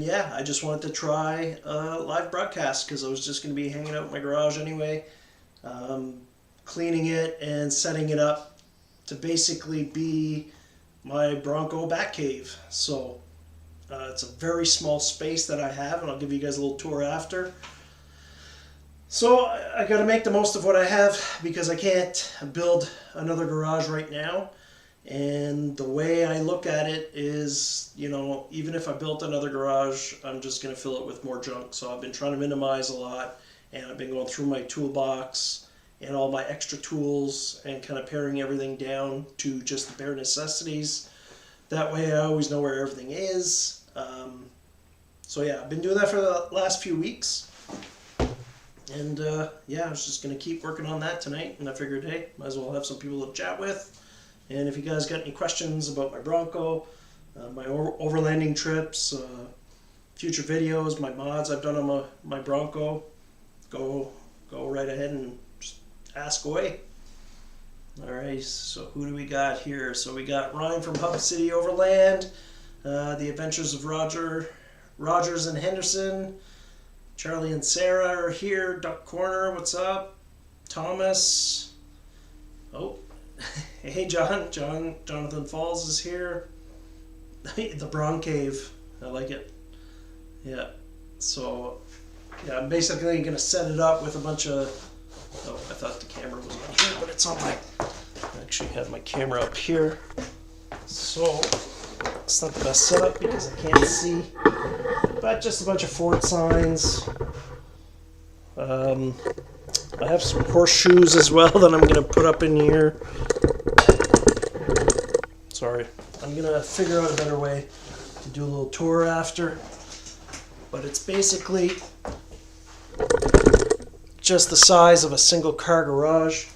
Yeah, I just wanted to try a live broadcast because I was just going to be hanging out in my garage anyway, cleaning it and setting it up to basically be my Bronco back cave. So it's a very small space that I have, and I'll give you guys a little tour after. So I got to make the most of what I have because I can't build another garage right now. And the way I look at it is, you know, even if I built another garage, I'm just going to fill it with more junk. So I've been trying to minimize a lot, and I've been going through my toolbox and all my extra tools and kind of paring everything down to just the bare necessities. That way I always know where everything is. So yeah, I've been doing that for the last few weeks. And yeah, I was just going to keep working on that tonight. And I figured, hey, might as well have some people to chat with. And if you guys got any questions about my Bronco, my overlanding trips, future videos, my mods I've done on my Bronco, go right ahead and just ask away. Alright, so who do we got here? So we got Ryan from Hub City Overland, The Adventures of Rogers and Henderson, Charlie and Sarah are here, Duck Corner, what's up? Thomas, oh, hey Jonathan Falls is here. The Bron Cave, I like it. Yeah, so yeah, I'm basically going to set it up with a bunch of, oh, I thought the camera was on here, but it's on I actually have my camera up here. So it's not the best setup because I can't see, but just a bunch of Ford signs. I have some horseshoes as well that I'm going to put up in here. Sorry. I'm going to figure out a better way to do a little tour after. But it's basically just the size of a single car garage.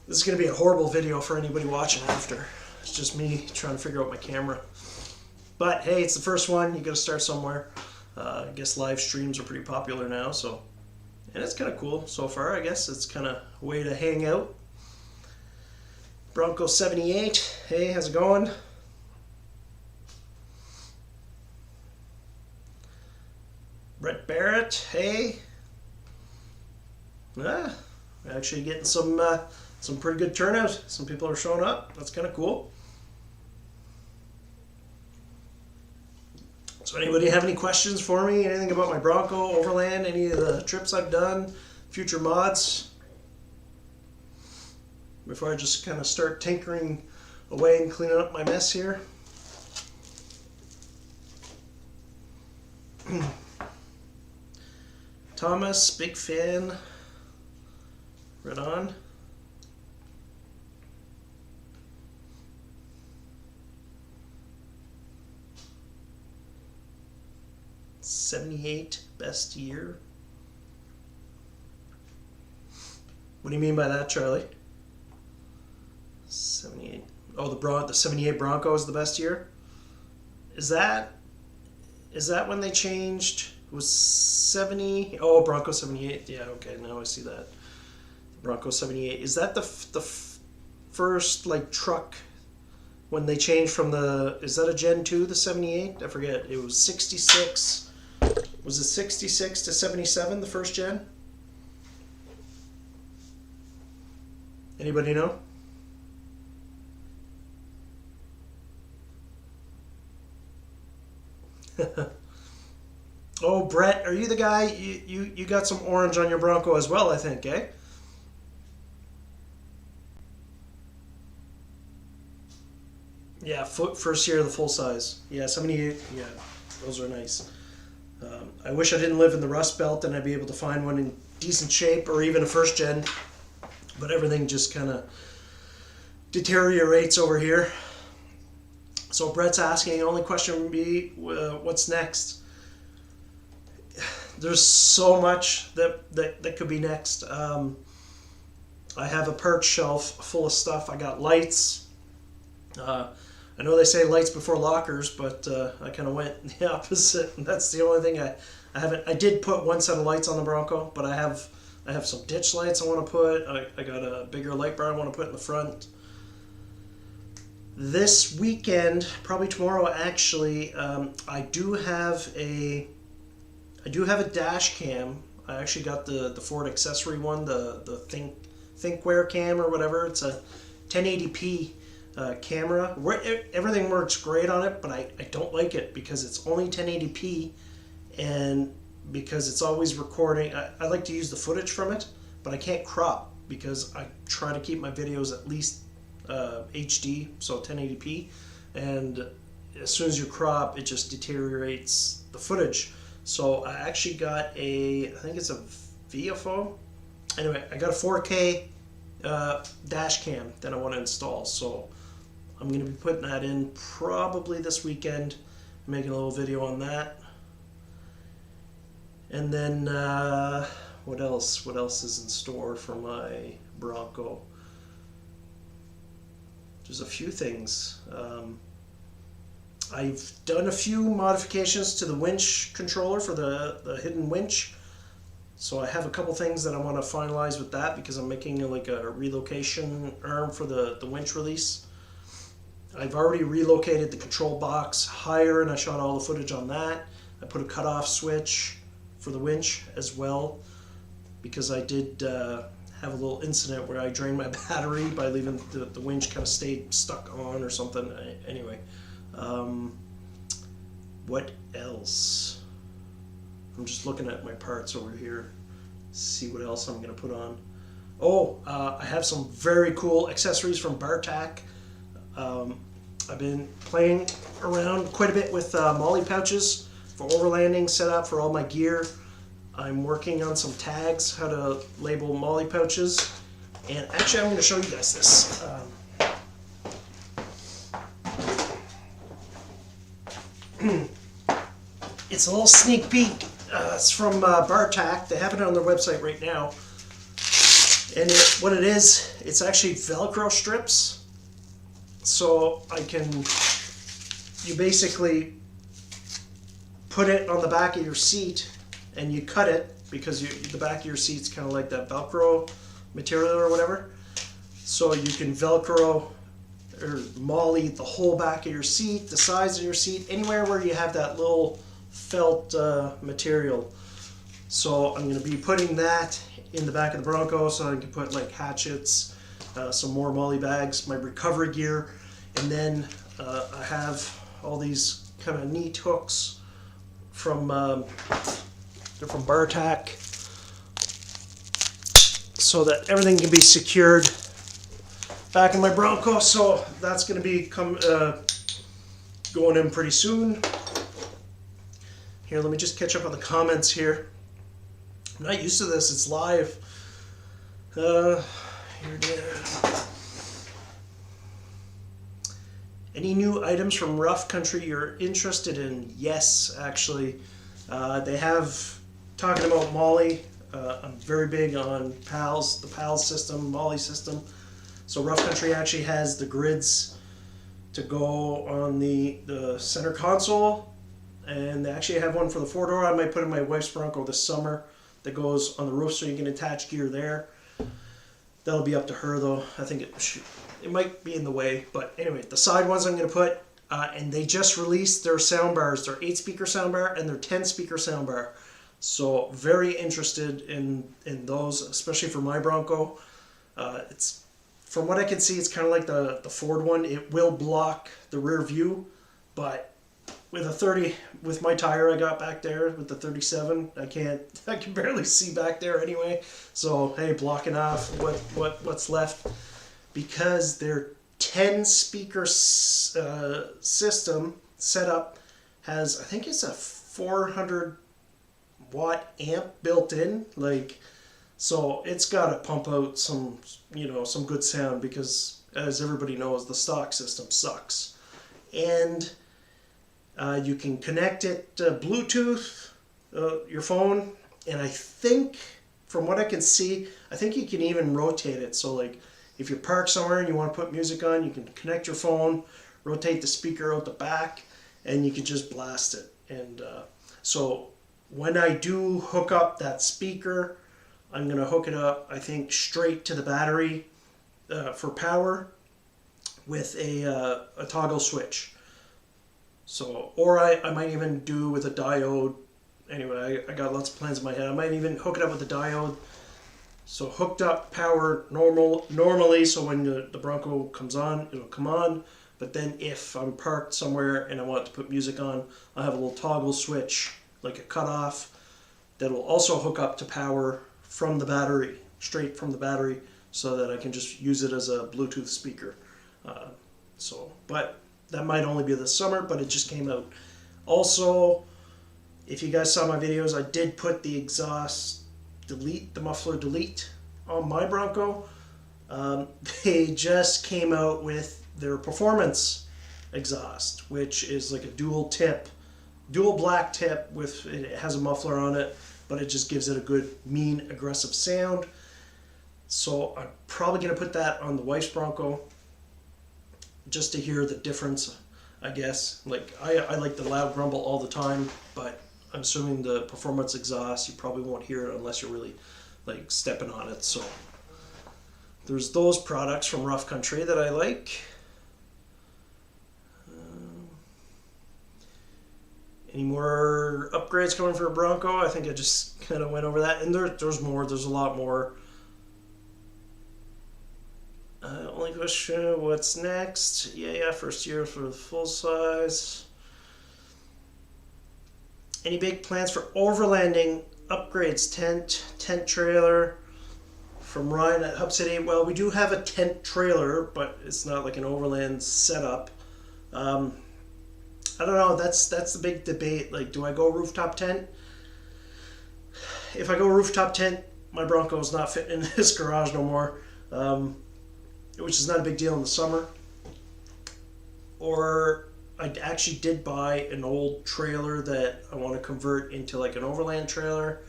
This is going to be a horrible video for anybody watching after. It's just me trying to figure out my camera. But hey, it's the first one. You got to start somewhere. I guess live streams are pretty popular now, so, and it's kind of cool so far. I guess it's kind of a way to hang out. Bronco 78, hey, how's it going? Brett Barrett, hey. Actually getting some pretty good turnout. Some people are showing up. That's kind of cool. So anybody have any questions for me? Anything about my Bronco, Overland, any of the trips I've done, future mods? Before I just kind of start tinkering away and cleaning up my mess here. Thomas, big fan. Right on. '78 best year. What do you mean by that, Charlie? 78. Oh, the 78 Bronco is the best year? Is that when they changed? It was 70. Oh, Bronco 78. Yeah, okay, now I see that. Bronco 78. Is that the first like truck when they changed from the, is that a Gen 2, the 78? I forget. It was 66. Was it 66 to 77, the first gen? Anybody know? Oh, Brett, are you the guy? You got some orange on your Bronco as well, I think, eh? Yeah, first year of the full size. Yeah, 78. Yeah, those are nice. I wish I didn't live in the Rust Belt and I'd be able to find one in decent shape or even a first gen, but everything just kind of deteriorates over here. So Brett's asking, the only question would be, what's next? There's so much that could be next. I have a perch shelf full of stuff. I got lights. I know they say lights before lockers, but I kind of went the opposite. And that's the only thing I haven't. I did put one set of lights on the Bronco, but I have some ditch lights I want to put. I got a bigger light bar I want to put in the front. This weekend, probably tomorrow actually, I do have a dash cam. I actually got the Ford accessory one, the ThinkWare cam or whatever. It's a 1080p camera. Everything works great on it, but I don't like it because it's only 1080p, and because it's always recording. I like to use the footage from it, but I can't crop because I try to keep my videos at least HD, so 1080p, and as soon as you crop, it just deteriorates the footage. So I actually got I think it's a VFO. Anyway, I got a 4K dash cam that I want to install, so I'm going to be putting that in probably this weekend, making a little video on that. And then what else? What else is in store for my Bronco? There's a few things. I've done a few modifications to the winch controller for the hidden winch. So I have a couple things that I want to finalize with that because I'm making like a relocation arm for the winch release. I've already relocated the control box higher and I shot all the footage on that. I put a cutoff switch for the winch as well because I did have a little incident where I drained my battery by leaving the winch kind of stayed stuck on or something. Anyway, what else? I'm just looking at my parts over here, see what else I'm going to put on. Oh, I have some very cool accessories from Bartac. I've been playing around quite a bit with molly pouches for overlanding, set up for all my gear. I'm working on some tags, how to label molly pouches. And actually I'm going to show you guys this. It's a little sneak peek. It's from Bartac. They have it on their website right now. And what it is, it's actually Velcro strips. So you basically put it on the back of your seat and you cut it because the back of your seat's kind of like that Velcro material or whatever. So you can Velcro or molly the whole back of your seat, the sides of your seat, anywhere where you have that little felt material. So I'm going to be putting that in the back of the Bronco so I can put like hatchets, some more molly bags, my recovery gear, and then I have all these kind of neat hooks from they're from Bartac, so that everything can be secured back in my Bronco. So that's going to be going in pretty soon. Here, let me just catch up on the comments here. I'm not used to this, it's live. Here it is. Any new items from Rough Country you're interested in? Yes, actually. They have, talking about molly, I'm very big on PALS, the PALS system, molly system. So Rough Country actually has the grids to go on the center console. And they actually have one for the 4-door. I might put in my wife's Bronco this summer that goes on the roof so you can attach gear there. That'll be up to her though. I think it might be in the way. But anyway, the side ones I'm going to put, and they just released their sound bars, their 8-speaker soundbar and their 10-speaker soundbar. So very interested in those, especially for my Bronco. It's, from what I can see, it's kind of like the Ford one. It will block the rear view, but with my tire I got back there with the 37, I can barely see back there anyway. So hey, blocking off what's left, because their 10-speaker system setup has, I think it's a 400 watt amp built in, like, so it's got to pump out some good sound, because as everybody knows, the stock system sucks. And you can connect it Bluetooth, your phone, and I think, from what I can see, I think you can even rotate it. So like, if you're parked somewhere and you want to put music on, you can connect your phone, rotate the speaker out the back, and you can just blast it. And so when I do hook up that speaker, I'm going to hook it up, I think, straight to the battery for power. with a toggle switch. So, or I might even do with a diode. Anyway, I got lots of plans in my head. I might even hook it up with a diode. So hooked up power normally, so when the Bronco comes on, it'll come on. But then if I'm parked somewhere and I want to put music on, I have a little toggle switch, like a cutoff, that'll also hook up to power from the battery, straight from the battery, so that I can just use it as a Bluetooth speaker. But that might only be this summer, but it just came out. Also, if you guys saw my videos, I did put the exhaust delete, the muffler delete on my Bronco. They just came out with their performance exhaust, which is like a dual black tip with, it has a muffler on it, but it just gives it a good mean aggressive sound. So I'm probably going to put that on the wife's Bronco just to hear the difference, I guess. Like I like the loud grumble all the time, but I'm assuming the performance exhaust, you probably won't hear it unless you're really like stepping on it. So there's those products from Rough Country that I like. Any more upgrades coming for a Bronco? I think I just kind of went over that. And there's more. There's a lot more. Only question, what's next? Yeah, first year for the full size. Any big plans for overlanding upgrades? Tent trailer from Ryan at Hub City. Well, we do have a tent trailer, but it's not like an overland setup. I don't know. That's the big debate. Like, do I go rooftop tent? If I go rooftop tent, my Bronco's not fitting in this garage no more, which is not a big deal in the summer. Or I actually did buy an old trailer that I want to convert into like an overland trailer,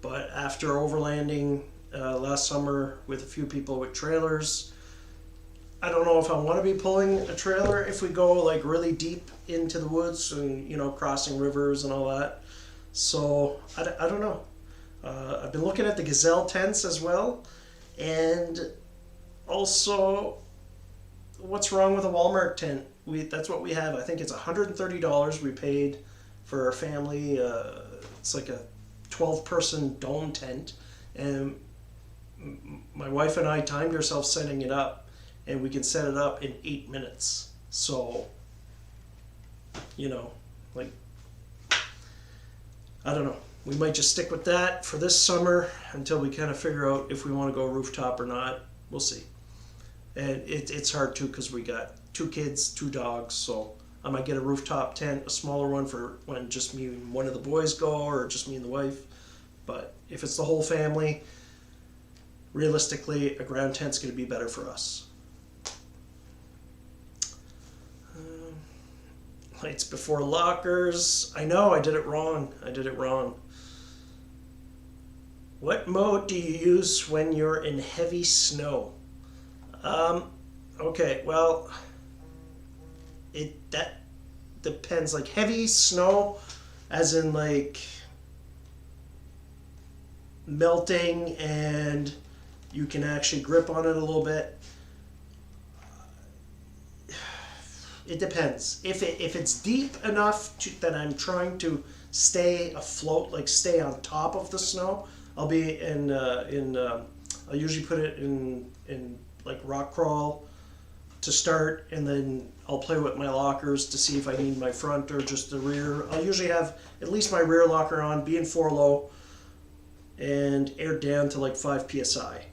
but after overlanding last summer with a few people with trailers, I don't know if I want to be pulling a trailer if we go like really deep into the woods and, you know, crossing rivers and all that. So I don't know. I've been looking at the Gazelle tents as well, and also what's wrong with a Walmart tent? That's what we have. I think it's $130 we paid for our family. It's like a 12-person dome tent, and my wife and I timed ourselves setting it up, and we can set it up in 8 minutes. So, you know, like, I don't know. We might just stick with that for this summer until we kind of figure out if we want to go rooftop or not. We'll see. And it's hard too because we got 2 kids, 2 dogs, so I might get a rooftop tent, a smaller one for when just me and one of the boys go, or just me and the wife. But if it's the whole family, realistically, a ground tent's going to be better for us. Lights before lockers. I know, I did it wrong. What mode do you use when you're in heavy snow? Okay, well, that depends. Like heavy snow, as in like melting and you can actually grip on it a little bit. It depends. If it's deep enough that I'm trying to stay afloat, like stay on top of the snow, I'll be I'll usually put it in like rock crawl to start, and then I'll play with my lockers to see if I need my front or just the rear. I'll usually have at least my rear locker on, being 4 low, and aired down to like 5 psi.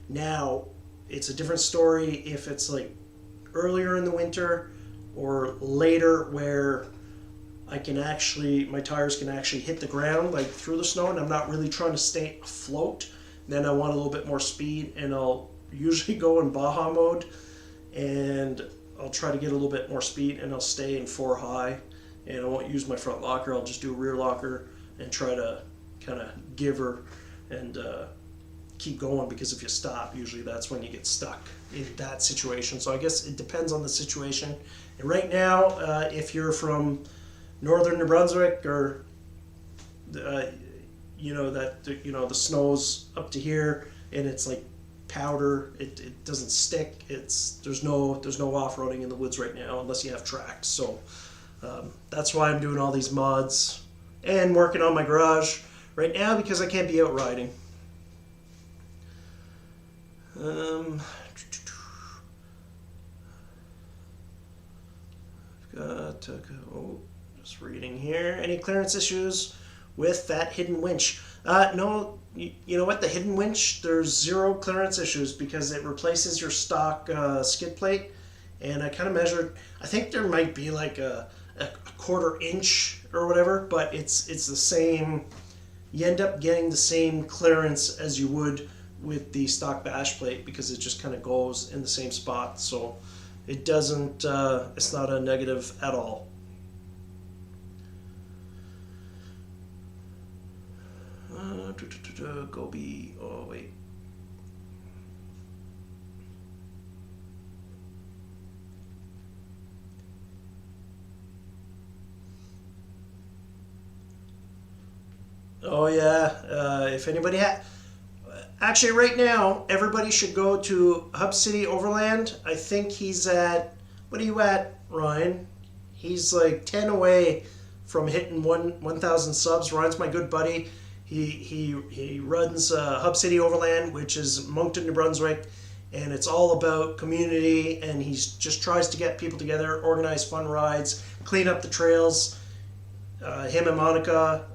Now, it's a different story if it's like earlier in the winter or later, where my tires can actually hit the ground like through the snow, and I'm not really trying to stay afloat. Then I want a little bit more speed, and I'll usually go in Baja mode, and I'll try to get a little bit more speed, and I'll stay in 4 high, and I won't use my front locker. I'll just do a rear locker and try to kind of give her and keep going, because if you stop, usually that's when you get stuck in that situation. So I guess it depends on the situation. And right now, if you're from northern New Brunswick, or the snow's up to here and it's like powder. It doesn't stick. There's no off-roading in the woods right now unless you have tracks. So that's why I'm doing all these mods and working on my garage right now because I can't be out riding. Just reading here. Any clearance issues with that hidden winch? No, you know what? The hidden winch, there's zero clearance issues because it replaces your stock skid plate. And I kind of measured, I think there might be like a quarter inch or whatever, but it's the same. You end up getting the same clearance as you would with the stock bash plate because it just kind of goes in the same spot. So it doesn't, it's not a negative at all. Gobi, oh wait. Oh yeah, if anybody actually right now, everybody should go to Hub City Overland. I think he's at, what are you at, Ryan? He's like 10 away from hitting 1,000 subs. Ryan's my good buddy. He runs Hub City Overland, which is Moncton, New Brunswick, and it's all about community, and he just tries to get people together, organize fun rides, clean up the trails. Him and Monica,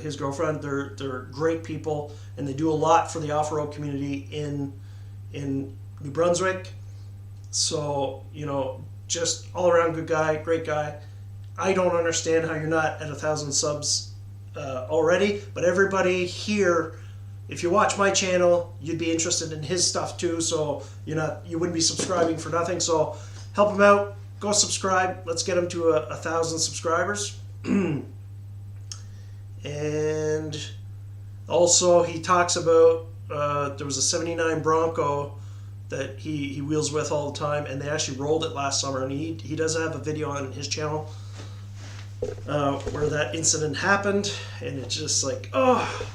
his girlfriend, they're great people, and they do a lot for the off-road community in New Brunswick. So, you know, just all around good guy, great guy. I don't understand how you're not at 1,000 subs already, but everybody here, if you watch my channel, you'd be interested in his stuff too. So you wouldn't be subscribing for nothing. So help him out. Go subscribe. Let's get him to 1,000 subscribers. And also he talks about there was a 79 Bronco that he wheels with all the time, and they actually rolled it last summer, and he does have a video on his channel where that incident happened, and it's just like, oh.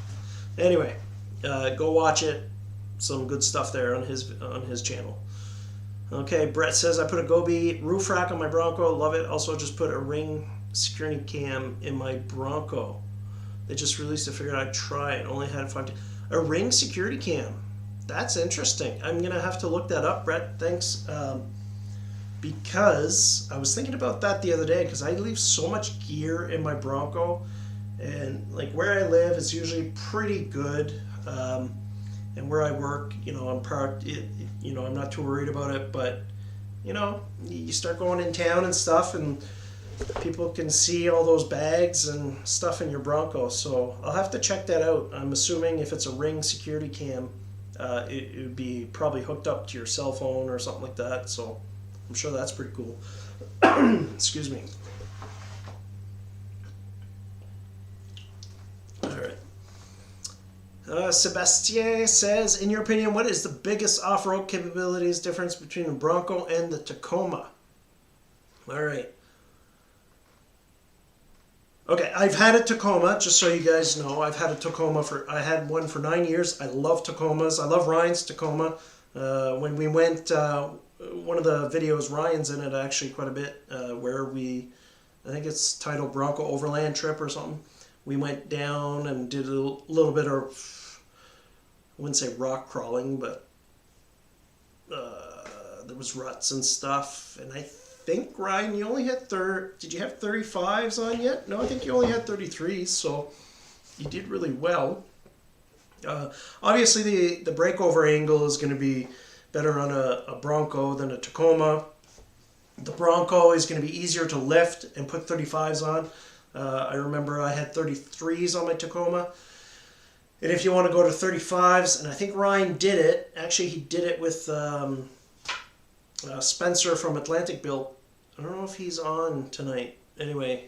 Anyway, go watch it. Some good stuff there on his channel. Okay, Brett says, I put a Gobi roof rack on my Bronco. Love it. Also just put a ring security cam in my Bronco. They just released it. Figured I'd try it. Only had 5 days. A ring security cam. That's interesting. I'm going to have to look that up, Brett. Thanks. Because I was thinking about that the other day because I leave so much gear in my Bronco, and like where I live is usually pretty good, and where I work, you know, I'm parked, you know, I'm not too worried about it, but you know, you start going in town and stuff, and people can see all those bags and stuff in your Bronco, so I'll have to check that out. I'm assuming if it's a ring security cam, it would be probably hooked up to your cell phone or something like that, so I'm sure that's pretty cool. Excuse me. Alright. Sebastien says, in your opinion, what is the biggest off-road capabilities difference between the Bronco and the Tacoma? Alright. Okay, I've had a Tacoma, just so you guys know. I've had a Tacoma I had one for 9 years. I love Tacomas. I love Ryan's Tacoma. When we went, one of the videos, Ryan's in it actually quite a bit, where I think it's titled Bronco Overland Trip or something. We went down and did a little bit of, I wouldn't say rock crawling, but there was ruts and stuff. And I think, Ryan, you only had did you have 35s on yet? No, I think you only had 33s, so you did really well. Obviously, the breakover angle is going to be better on a Bronco than a Tacoma. The Bronco is going to be easier to lift and put 35s on. I remember I had 33s on my Tacoma. And if you want to go to 35s, and I think Ryan did it. Actually, he did it with Spencer from Atlantic Built. I don't know if he's on tonight. Anyway,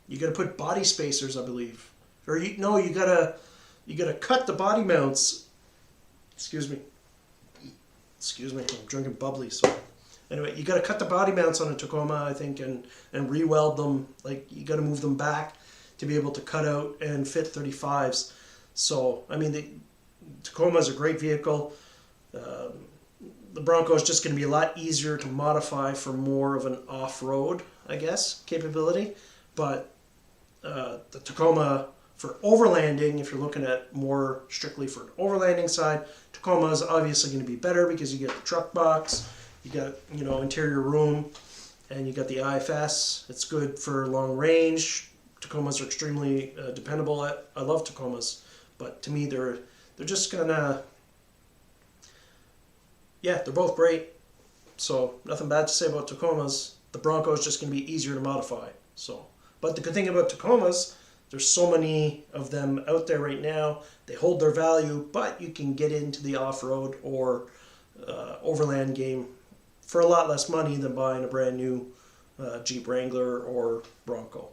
you got to put body spacers, I believe. Or you got to cut the body mounts. Excuse me, I'm drinking bubbly, so anyway, you got to cut the body mounts on a Tacoma, I think, and re-weld them. Like, you got to move them back to be able to cut out and fit 35s. So, I mean, the Tacoma is a great vehicle. The Bronco is just going to be a lot easier to modify for more of an off-road, I guess, capability. But the Tacoma for overlanding, if you're looking at more strictly for an overlanding side, Tacoma is obviously going to be better because you get the truck box, you got, you know, interior room, and you got the IFS. It's good for long range. Tacomas are extremely dependable. I love Tacomas, but to me they're just gonna, yeah, they're both great. So nothing bad to say about Tacomas. The Bronco is just gonna be easier to modify. So, but the good thing about Tacomas, there's so many of them out there right now. They hold their value, but you can get into the off-road or overland game for a lot less money than buying a brand new Jeep Wrangler or Bronco.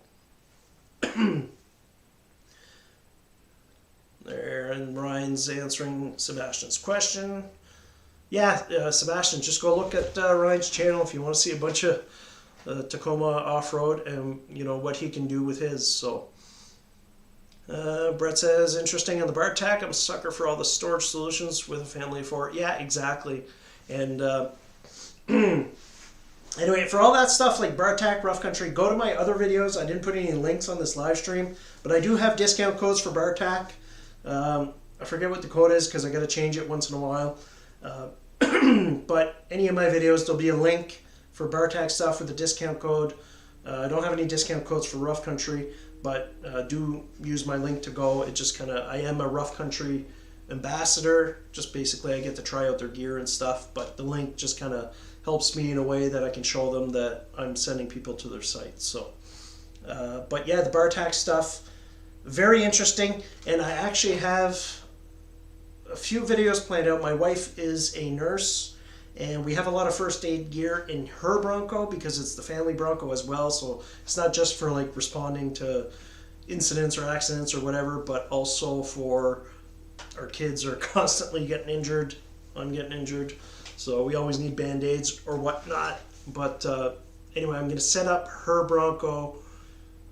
There, and Ryan's answering Sebastian's question. Yeah, Sebastian, just go look at Ryan's channel if you want to see a bunch of Tacoma off-road and, you know, what he can do with his. So Brett says, interesting on the Bartac. I'm a sucker for all the storage solutions with a family of 4. Yeah, exactly. And anyway, for all that stuff like Bartac, Rough Country, go to my other videos. I didn't put any links on this live stream, but I do have discount codes for Bartac. I forget what the code is because I got to change it once in a while. But any of my videos, there'll be a link for Bartac stuff with the discount code. I don't have any discount codes for Rough Country, but do use my link to go. It just kind of, I am a Rough Country ambassador. Just basically I get to try out their gear and stuff, but the link just kind of helps me in a way that I can show them that I'm sending people to their site. So, but yeah, the Bartac stuff, very interesting. And I actually have a few videos planned out. My wife is a nurse, and we have a lot of first aid gear in her Bronco because it's the family Bronco as well. So it's not just for like responding to incidents or accidents or whatever, but also for our kids are constantly getting injured. I'm getting injured. So we always need Band-Aids or whatnot. But anyway, I'm going to set up her Bronco.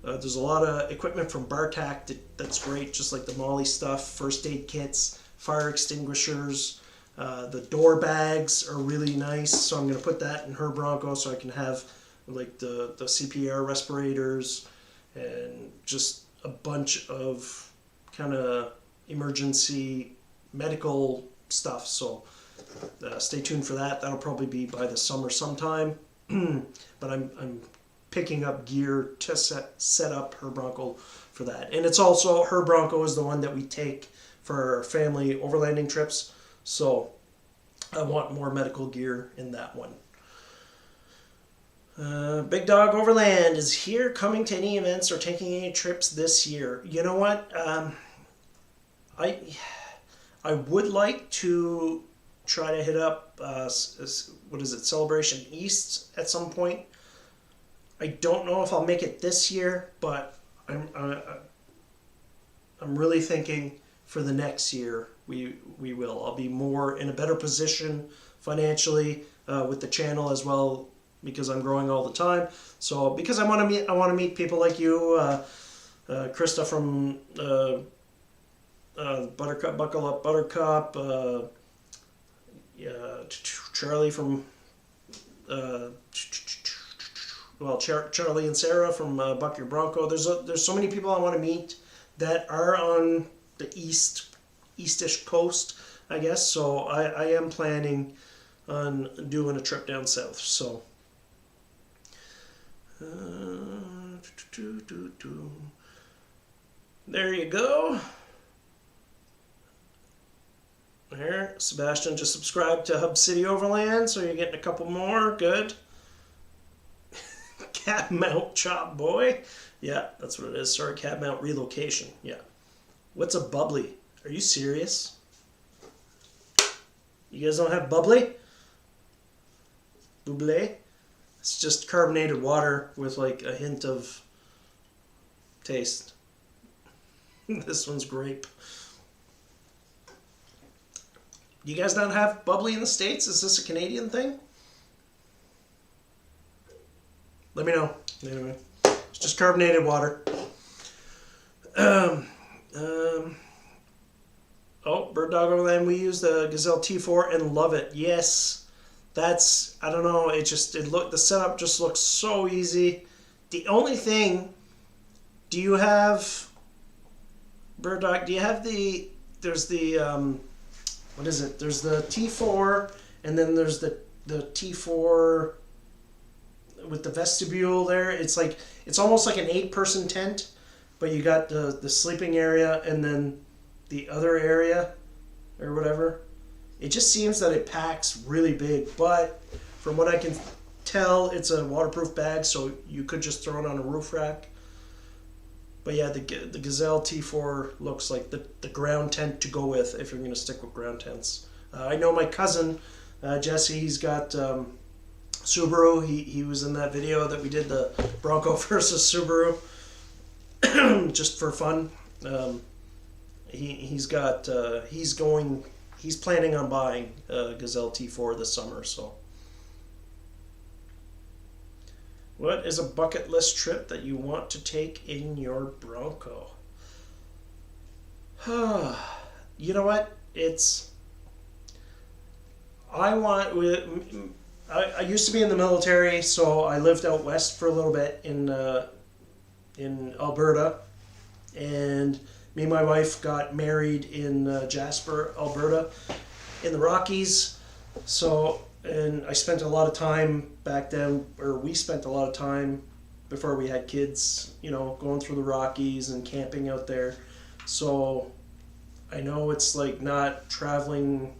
There's a lot of equipment from Bartac that's great, just like the Molly stuff, first aid kits, fire extinguishers. The door bags are really nice, so I'm going to put that in her Bronco so I can have like the CPR respirators and just a bunch of kind of emergency medical stuff. So stay tuned for that. That'll probably be by the summer sometime. But I'm picking up gear to set up her Bronco for that. And it's also, her Bronco is the one that we take for our family overlanding trips. So I want more medical gear in that one. Big Dog Overland is here, coming to any events or taking any trips this year. You know what? I would like to try to hit up, what is it, Celebration East at some point. I don't know if I'll make it this year, but I'm really thinking for the next year we will. I'll be more in a better position financially with the channel as well, because I'm growing all the time. So because I want to meet people like you, Krista from Buttercup, Buckle Up Buttercup, Charlie from Charlie and Sarah from Buck Your Bronco. There's so many people I want to meet that are on the eastish coast, I guess. So I am planning on doing a trip down south. So there you go. There, Sebastian just subscribed to Hub City Overland, so you're getting a couple more. Good. Cab mount chop boy. Yeah, that's what it is. Sorry, cab mount relocation. Yeah. What's a bubbly? Are you serious? You guys don't have bubbly? Bubbly? It's just carbonated water with like a hint of taste. This one's grape. You guys don't have bubbly in the States? Is this a Canadian thing? Let me know. Anyway, it's just carbonated water. Oh, Bird Dog Overland. We use the Gazelle T4 and love it. Yes, that's, I don't know. The setup just looks so easy. The only thing, do you have, Bird Dog? Do you have there's the what is it? There's the T4, and then there's the T4 with the vestibule there. It's almost like an 8-person tent, but you got the sleeping area and then the other area or whatever. It just seems that it packs really big, but from what I can tell, it's a waterproof bag, so you could just throw it on a roof rack. But yeah, the Gazelle T4 looks like the ground tent to go with if you're going to stick with ground tents. I know my cousin, Jesse, he's got Subaru. He was in that video that we did, the Bronco versus Subaru, just for fun. He's planning on buying a Gazelle T4 this summer, so. What is a bucket list trip that you want to take in your Bronco? You know what? I used to be in the military, so I lived out west for a little bit in Alberta, and me and my wife got married in Jasper, Alberta, in the Rockies. So, and I spent a lot of time back then, or we spent a lot of time before we had kids, going through the Rockies and camping out there. So I know it's like not traveling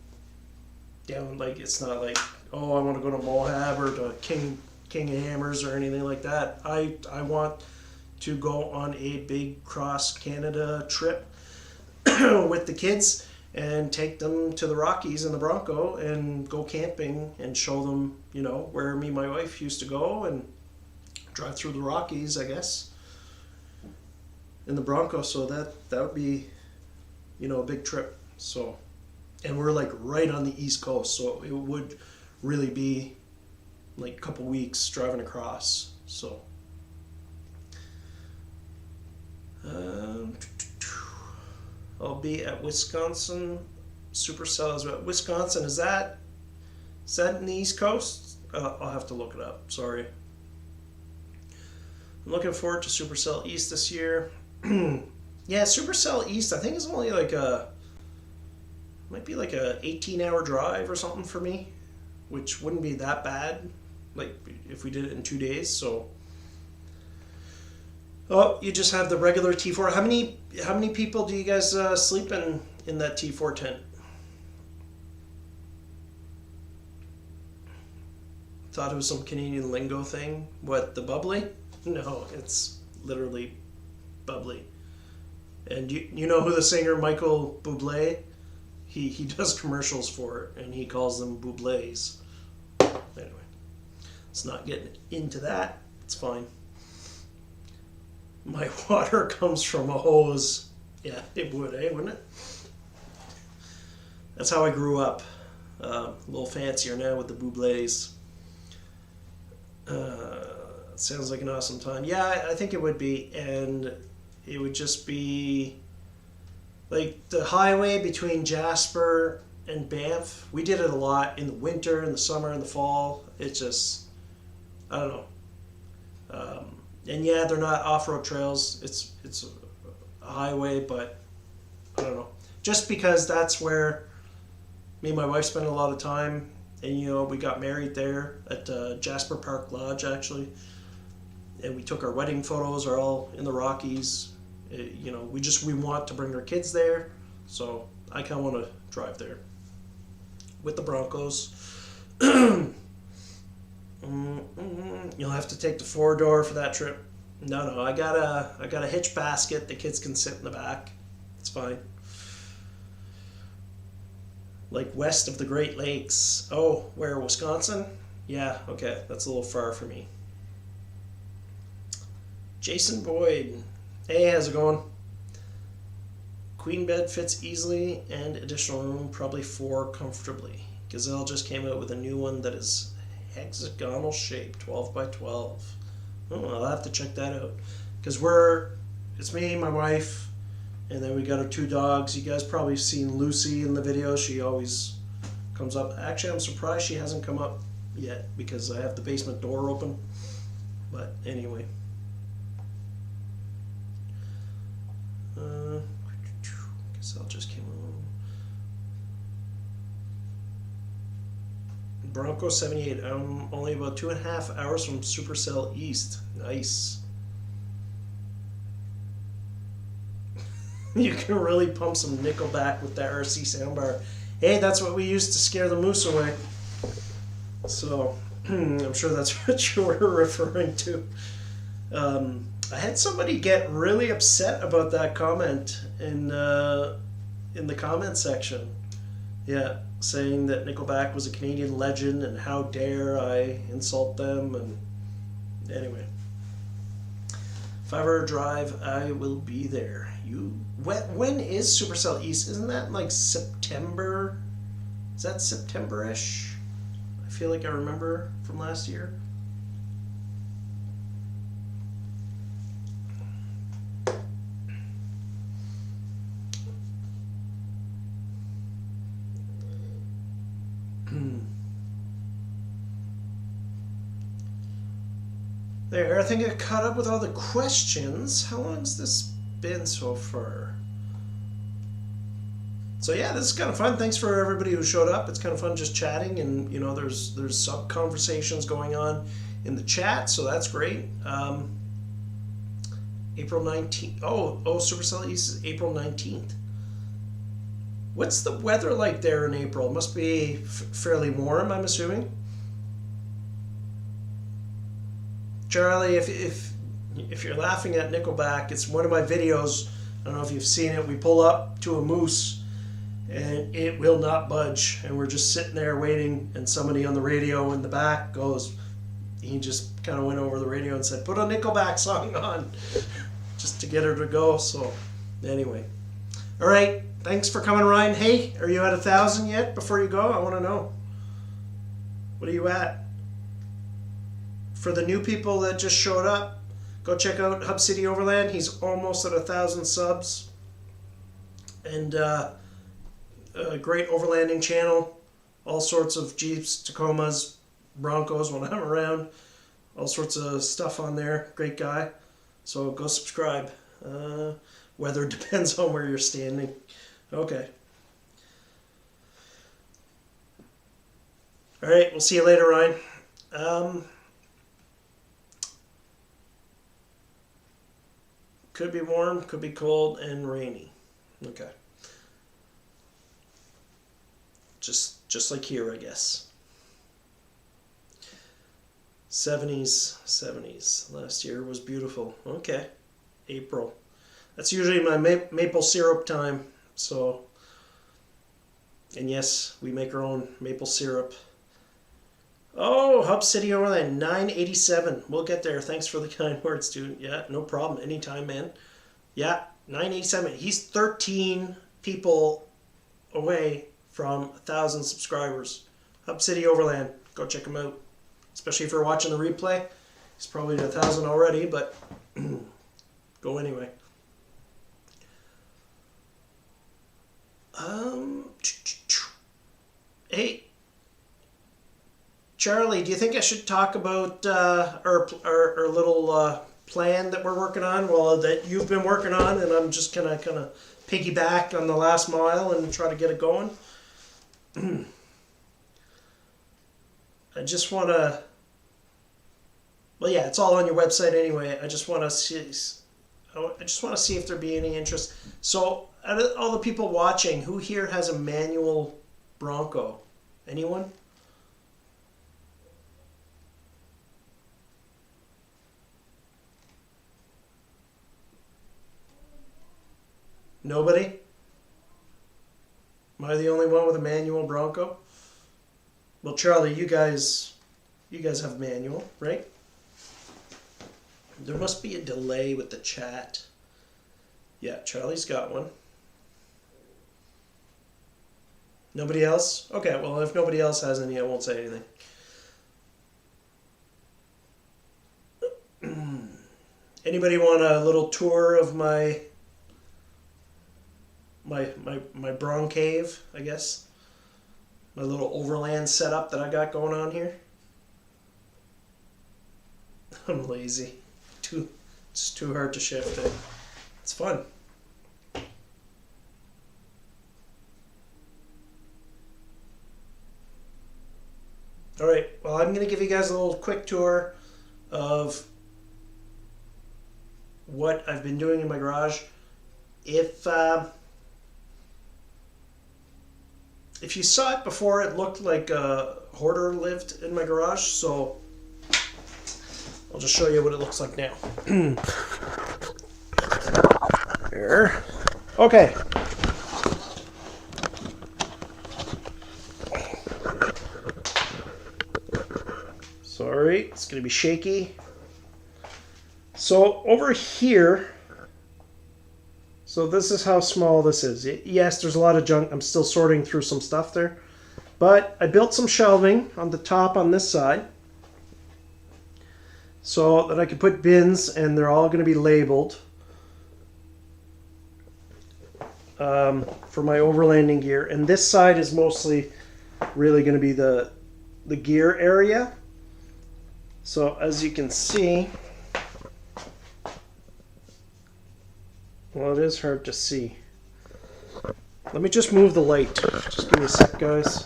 down, like it's not like, oh, I want to go to Moab or to King of Hammers or anything like that. I want to go on a big cross Canada trip with the kids and take them to the Rockies in the Bronco and go camping and show them, where me and my wife used to go and drive through the Rockies, I guess, in the Bronco. So that would be, a big trip. So, and we're like right on the East Coast, so it would really be like a couple weeks driving across. So, I'll be at Wisconsin Supercell as well. Wisconsin, is that in the East Coast? I'll have to look it up. Sorry. I'm looking forward to Supercell East this year. Yeah, Supercell East, I think is only might be like a 18-hour drive or something for me, which wouldn't be that bad, like if we did it in 2 days. So, oh, you just have the regular T4. How many people do you guys sleep in that T4 tent? Thought it was some Canadian lingo thing. What, the bubbly? No, it's literally bubbly. And you know who the singer Michael Bublé? He does commercials for it, and he calls them Bublés. Anyway, let's not get into that. It's fine. My water comes from a hose. Yeah, it would, wouldn't it? That's how I grew up. A little fancier now with the Bublés. Sounds like an awesome time. Yeah, I think it would be. And it would just be like the highway between Jasper and Banff. We did it a lot in the winter, in the summer, in the fall. It's just, I don't know. And yeah, they're not off-road trails. It's a highway, but I don't know. Just because that's where me and my wife spent a lot of time, and we got married there at Jasper Park Lodge, actually. And we took our wedding photos are all in the Rockies. We want to bring our kids there, so I kind of want to drive there with the Broncos. You'll have to take the 4-door for that trip. No, I got a hitch basket. The kids can sit in the back. It's fine. Like west of the Great Lakes. Oh, where, Wisconsin? Yeah, okay, that's a little far for me. Jason Boyd. Hey, how's it going? Queen bed fits easily and additional room, probably 4 comfortably. Gazelle just came out with a new one that is hexagonal shape, 12 by 12. Oh, I'll have to check that out. Because it's me, my wife, And then we got our 2 dogs. You guys probably seen Lucy in the video. She always comes up. Actually, I'm surprised she hasn't come up yet because I have the basement door open. But anyway. Guess I'll just came along. Bronco 78. I'm only about 2.5 hours from Supercell East. Nice. You can really pump some Nickelback with the RC soundbar. Hey, that's what we used to scare the moose away. So, I'm sure that's what you were referring to. I had somebody get really upset about that comment in the comment section. Yeah, saying that Nickelback was a Canadian legend and how dare I insult them. And anyway, 5-hour drive, I will be there. When is Supercell East? Isn't that like September? Is that September-ish? I feel like I remember from last year. There, I think I caught up with all the questions. How long's this been so far? So yeah, this is kind of fun. Thanks for everybody who showed up. It's kind of fun just chatting, and you know, there's some conversations going on in the chat, so that's great. April 19th. Oh, Supercell East is April 19th. What's the weather like there in April? It must be fairly warm, I'm assuming. Charlie, if you're laughing at Nickelback, it's one of my videos. I don't know if you've seen it. We pull up to a moose, and it will not budge. And we're just sitting there waiting, and somebody on the radio in the back goes, he just kind of went over the radio and said, put a Nickelback song on, just to get her to go. So anyway. All right. Thanks for coming, Ryan. Hey, are you at 1,000 yet before you go? I want to know. What are you at? For the new people that just showed up, go check out Hub City Overland. He's almost at 1,000 subs. And a great overlanding channel. All sorts of Jeeps, Tacomas, Broncos when I'm around. All sorts of stuff on there. Great guy. So go subscribe. Weather depends on where you're standing. Okay. All right, we'll see you later, Ryan. Could be warm, could be cold, and rainy. Okay. Just like here, I guess. 70s. Last year was beautiful. Okay. April. That's usually my maple syrup time. So, and yes, we make our own maple syrup. Oh, Hub City Overland, 987. We'll get there. Thanks for the kind words, dude. Yeah, no problem. Anytime, man. Yeah, 987. He's 13 people away from 1,000 subscribers. Hub City Overland. Go check him out. Especially if you're watching the replay. He's probably at 1,000 already, but go anyway. Hey, Charlie, do you think I should talk about our little plan that we're working on? Well, that you've been working on, and I'm just gonna kind of piggyback on the last mile and try to get it going. I just want to. Well, yeah, it's all on your website anyway. I just want to see. I just want to see if there be any interest. So, out of all the people watching, who here has a manual Bronco? Anyone? Nobody? Am I the only one with a manual Bronco? Well, Charlie, you guys have manual, right? There must be a delay with the chat. Yeah, Charlie's got one. Nobody else? Okay, well, if nobody else has any, I won't say anything. Anybody want a little tour of my my Bronco cave, I guess. My little overland setup that I got going on here. I'm lazy. It's too hard to shift it. It's fun. Alright, well, I'm going to give you guys a little quick tour of what I've been doing in my garage. If you saw it before, it looked like a hoarder lived in my garage, so I'll just show you what it looks like now. There. Okay. Sorry, it's going to be shaky. So over here, so this is how small this is. Yes, there's a lot of junk. I'm still sorting through some stuff there. But I built some shelving on the top on this side so that I can put bins, and they're all going to be labeled for my overlanding gear. And this side is mostly really going to be the gear area. So as you can see, well, it is hard to see. Let me just move the light. Just give me a sec, guys.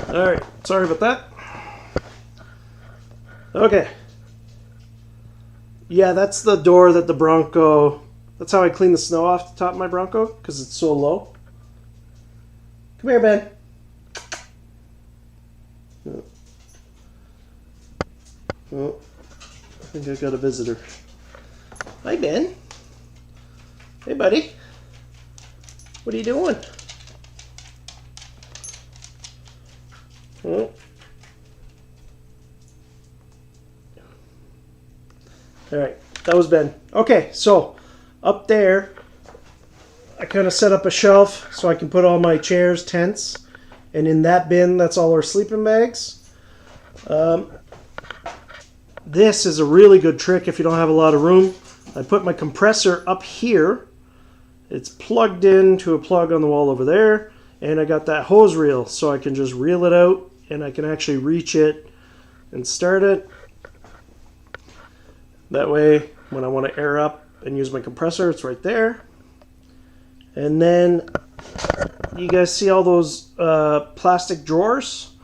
Alright, sorry about that. Okay. Yeah, that's the door that the Bronco... That's how I clean the snow off the top of my Bronco, because it's so low. Come here, Ben. Oh, I think I got a visitor. Hi, Ben. Hey, buddy. What are you doing? Oh. Alright, that was Ben. Okay, so up there, I kind of set up a shelf so I can put all my chairs, tents, and in that bin, that's all our sleeping bags. This is a really good trick if you don't have a lot of room. I put my compressor up here. It's plugged into a plug on the wall over there, and I got that hose reel so I can just reel it out and I can actually reach it and start it. That way, when I want to air up and use my compressor, it's right there. And then, you guys see all those plastic drawers?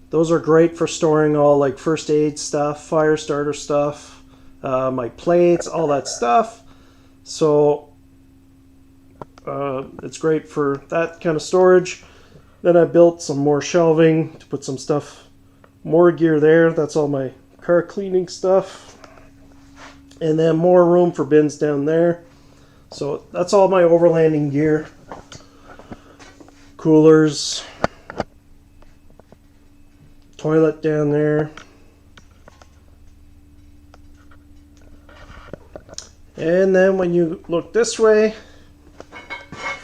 Those are great for storing all like first aid stuff, fire starter stuff, my plates, all that stuff. So, it's great for that kind of storage. Then I built some more shelving to put some stuff, more gear there. That's all my car cleaning stuff. And then more room for bins down there. So that's all my overlanding gear. Coolers. Toilet down there. And then when you look this way,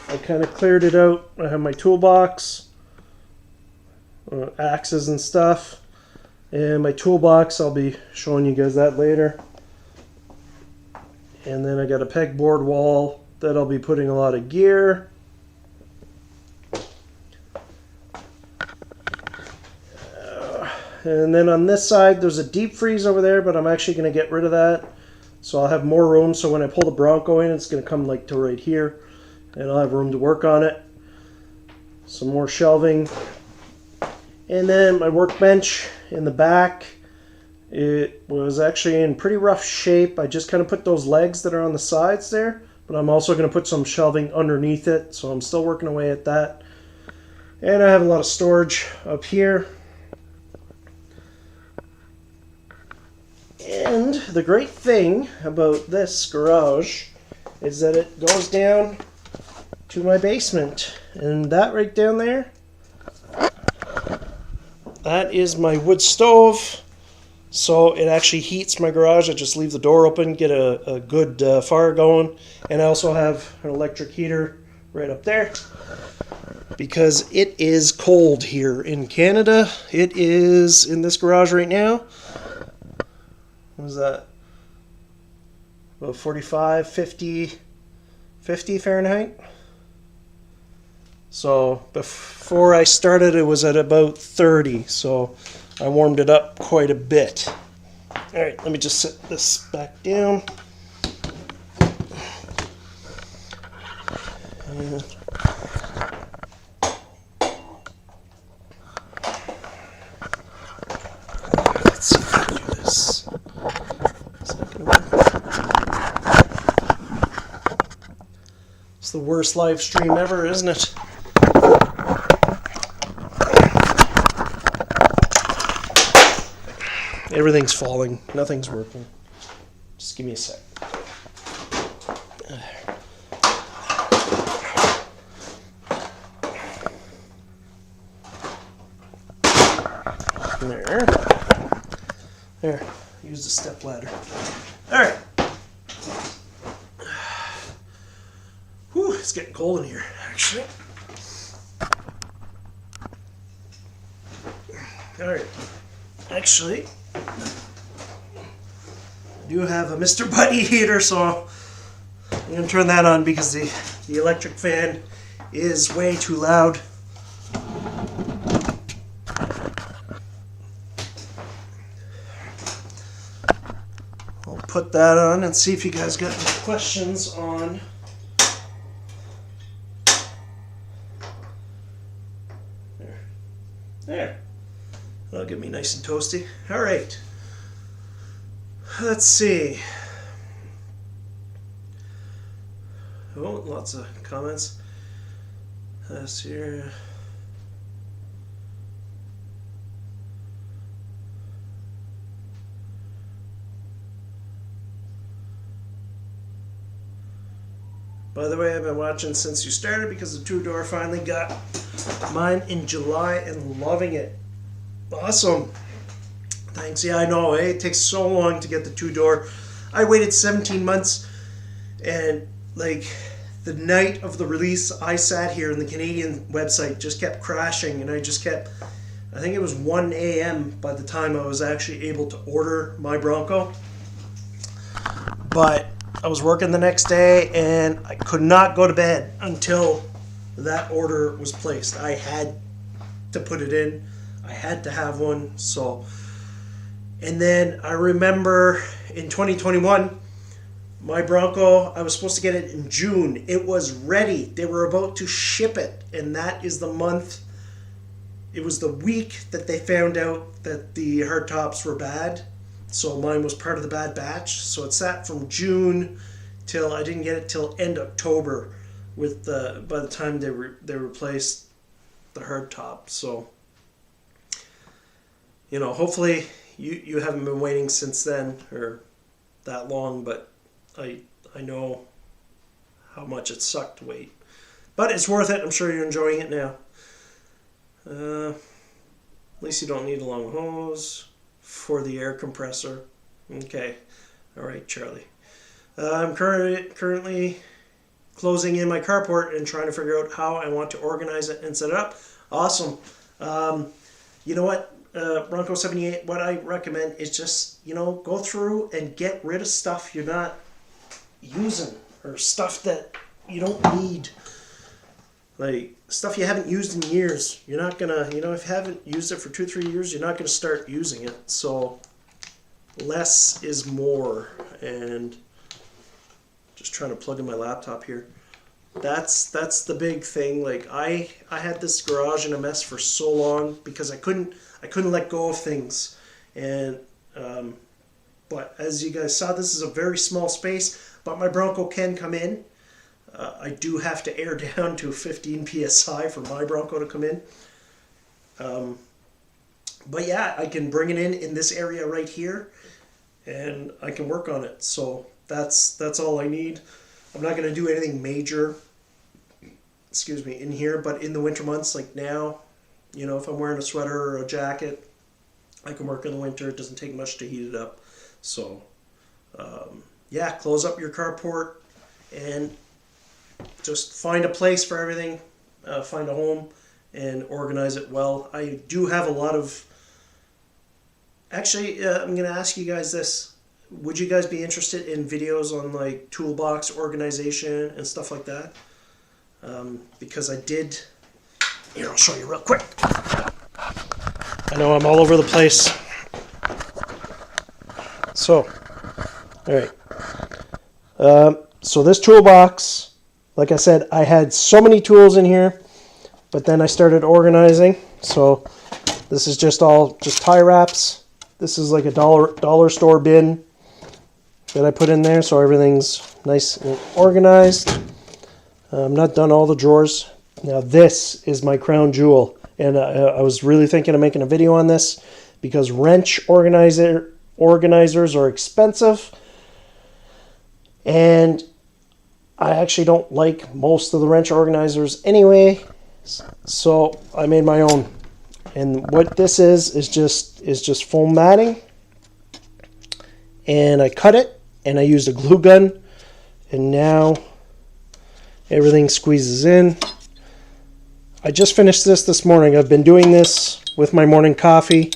I kind of cleared it out. I have my toolbox, axes and stuff. And my toolbox, I'll be showing you guys that later. And then I got a pegboard wall that I'll be putting a lot of gear. And then on this side, there's a deep freeze over there, but I'm actually going to get rid of that. So I'll have more room, so when I pull the Bronco in, it's going to come like to right here. And I'll have room to work on it. Some more shelving. And then my workbench in the back. It was actually in pretty rough shape. I just kind of put those legs that are on the sides there, but I'm also going to put some shelving underneath it, so I'm still working away at that. And I have a lot of storage up here. And the great thing about this garage is that it goes down to my basement. And that right down there, that is my wood stove. so it actually heats my garage. I just leave the door open, get a good fire going, and I also have an electric heater right up there because it is cold here in Canada. It is in this garage right now. What was that? About 45, 50 Fahrenheit. So before I started, it was at about 30. So I warmed it up quite a bit. All right, let me just set this back down. And let's see if I can do this. Is that gonna work? It's the worst live stream ever, isn't it? Everything's falling. Nothing's working. Just give me a sec. There. There. Use the step ladder. All right. Whew, it's getting cold in here, actually. All right. Actually, I do have a Mr. Buddy heater, so I'm going to turn that on because the electric fan is way too loud. I'll put that on and see if you guys got any questions on there. That'll get me nice and toasty. All right. Let's see. Oh, lots of comments. Let's see here. By the way, I've been watching since you started because the two-door finally got mine in July and loving it. Awesome. Thanks. Yeah, I know. It takes so long to get the two-door. I waited 17 months, and like the night of the release, I sat here and the Canadian website just kept crashing, and I think it was 1 a.m. by the time I was actually able to order my Bronco. But I was working the next day, and I could not go to bed until that order was placed. I had to put it in. I had to have one. So, and then I remember in 2021, my Bronco, I was supposed to get it in June. It was ready. They were about to ship it, and that is the month. It was the week that they found out that the hardtops were bad. So mine was part of the bad batch. So it sat from June till I didn't get it till end October. With by the time they replaced the hardtop. So, you know, hopefully you haven't been waiting since then or that long, but I know how much it sucked to wait. But it's worth it. I'm sure you're enjoying it now. At least you don't need a long hose for the air compressor. Okay. All right, Charlie. I'm currently closing in my carport and trying to figure out how I want to organize it and set it up. Awesome. You know what, Bronco 78, what I recommend is just, you know, go through and get rid of stuff you're not using or stuff that you don't need. Like stuff you haven't used in years. You're not gonna, you know, if you haven't used it for 2-3 years, you're not gonna start using it. So less is more. And just trying to plug in my laptop here. That's the big thing. Like I had this garage in a mess for so long because I couldn't let go of things. And but as you guys saw, this is a very small space, but my Bronco can come in. I do have to air down to 15 psi for my Bronco to come in. But yeah, I can bring it in this area right here, and I can work on it. So that's all I need. I'm not going to do anything major, excuse me, in here, but in the winter months, like now, you know, if I'm wearing a sweater or a jacket, I can work in the winter. It doesn't take much to heat it up. So, yeah, close up your carport and just find a place for everything. Find a home and organize it well. I do have a lot of... Actually, I'm going to ask you guys this. Would you guys be interested in videos on like toolbox organization and stuff like that? Because I did... Here, I'll show you real quick. I know I'm all over the place. So, alright. So this toolbox, like I said, I had so many tools in here, but then I started organizing. So this is just tie wraps. This is like a dollar store bin that I put in there, so everything's nice and organized. I'm not done all the drawers. Now this is my crown jewel, and I was really thinking of making a video on this because wrench organizers are expensive, and I actually don't like most of the wrench organizers anyway, so I made my own. And what this is just foam matting, and I cut it and I used a glue gun, and now everything squeezes in. I just finished this morning. I've been doing this with my morning coffee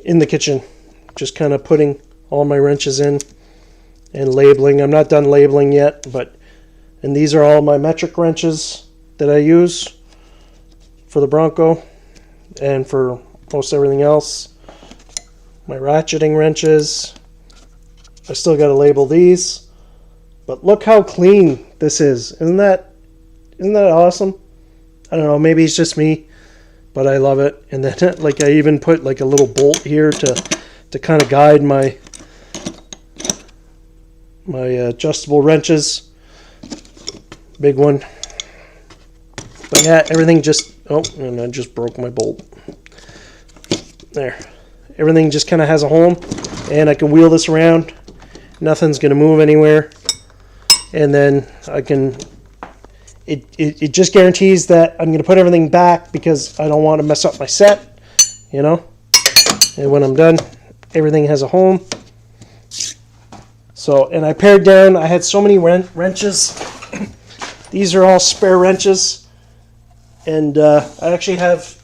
in the kitchen, just kind of putting all my wrenches in and labeling. I'm not done labeling yet, and these are all my metric wrenches that I use for the Bronco and for most everything else. My ratcheting wrenches. I still got to label these, but look how clean this is. Isn't that awesome? I don't know, maybe it's just me, but I love it. And then like I even put like a little bolt here to kind of guide my adjustable wrenches. Big one. But yeah, everything just, oh, and I just broke my bolt. There. Everything just kind of has a home, and I can wheel this around. Nothing's going to move anywhere. And then I can, it just guarantees that I'm going to put everything back because I don't want to mess up my set, you know. And when I'm done, everything has a home. So, and I pared down, I had so many wrenches. These are all spare wrenches. And I actually have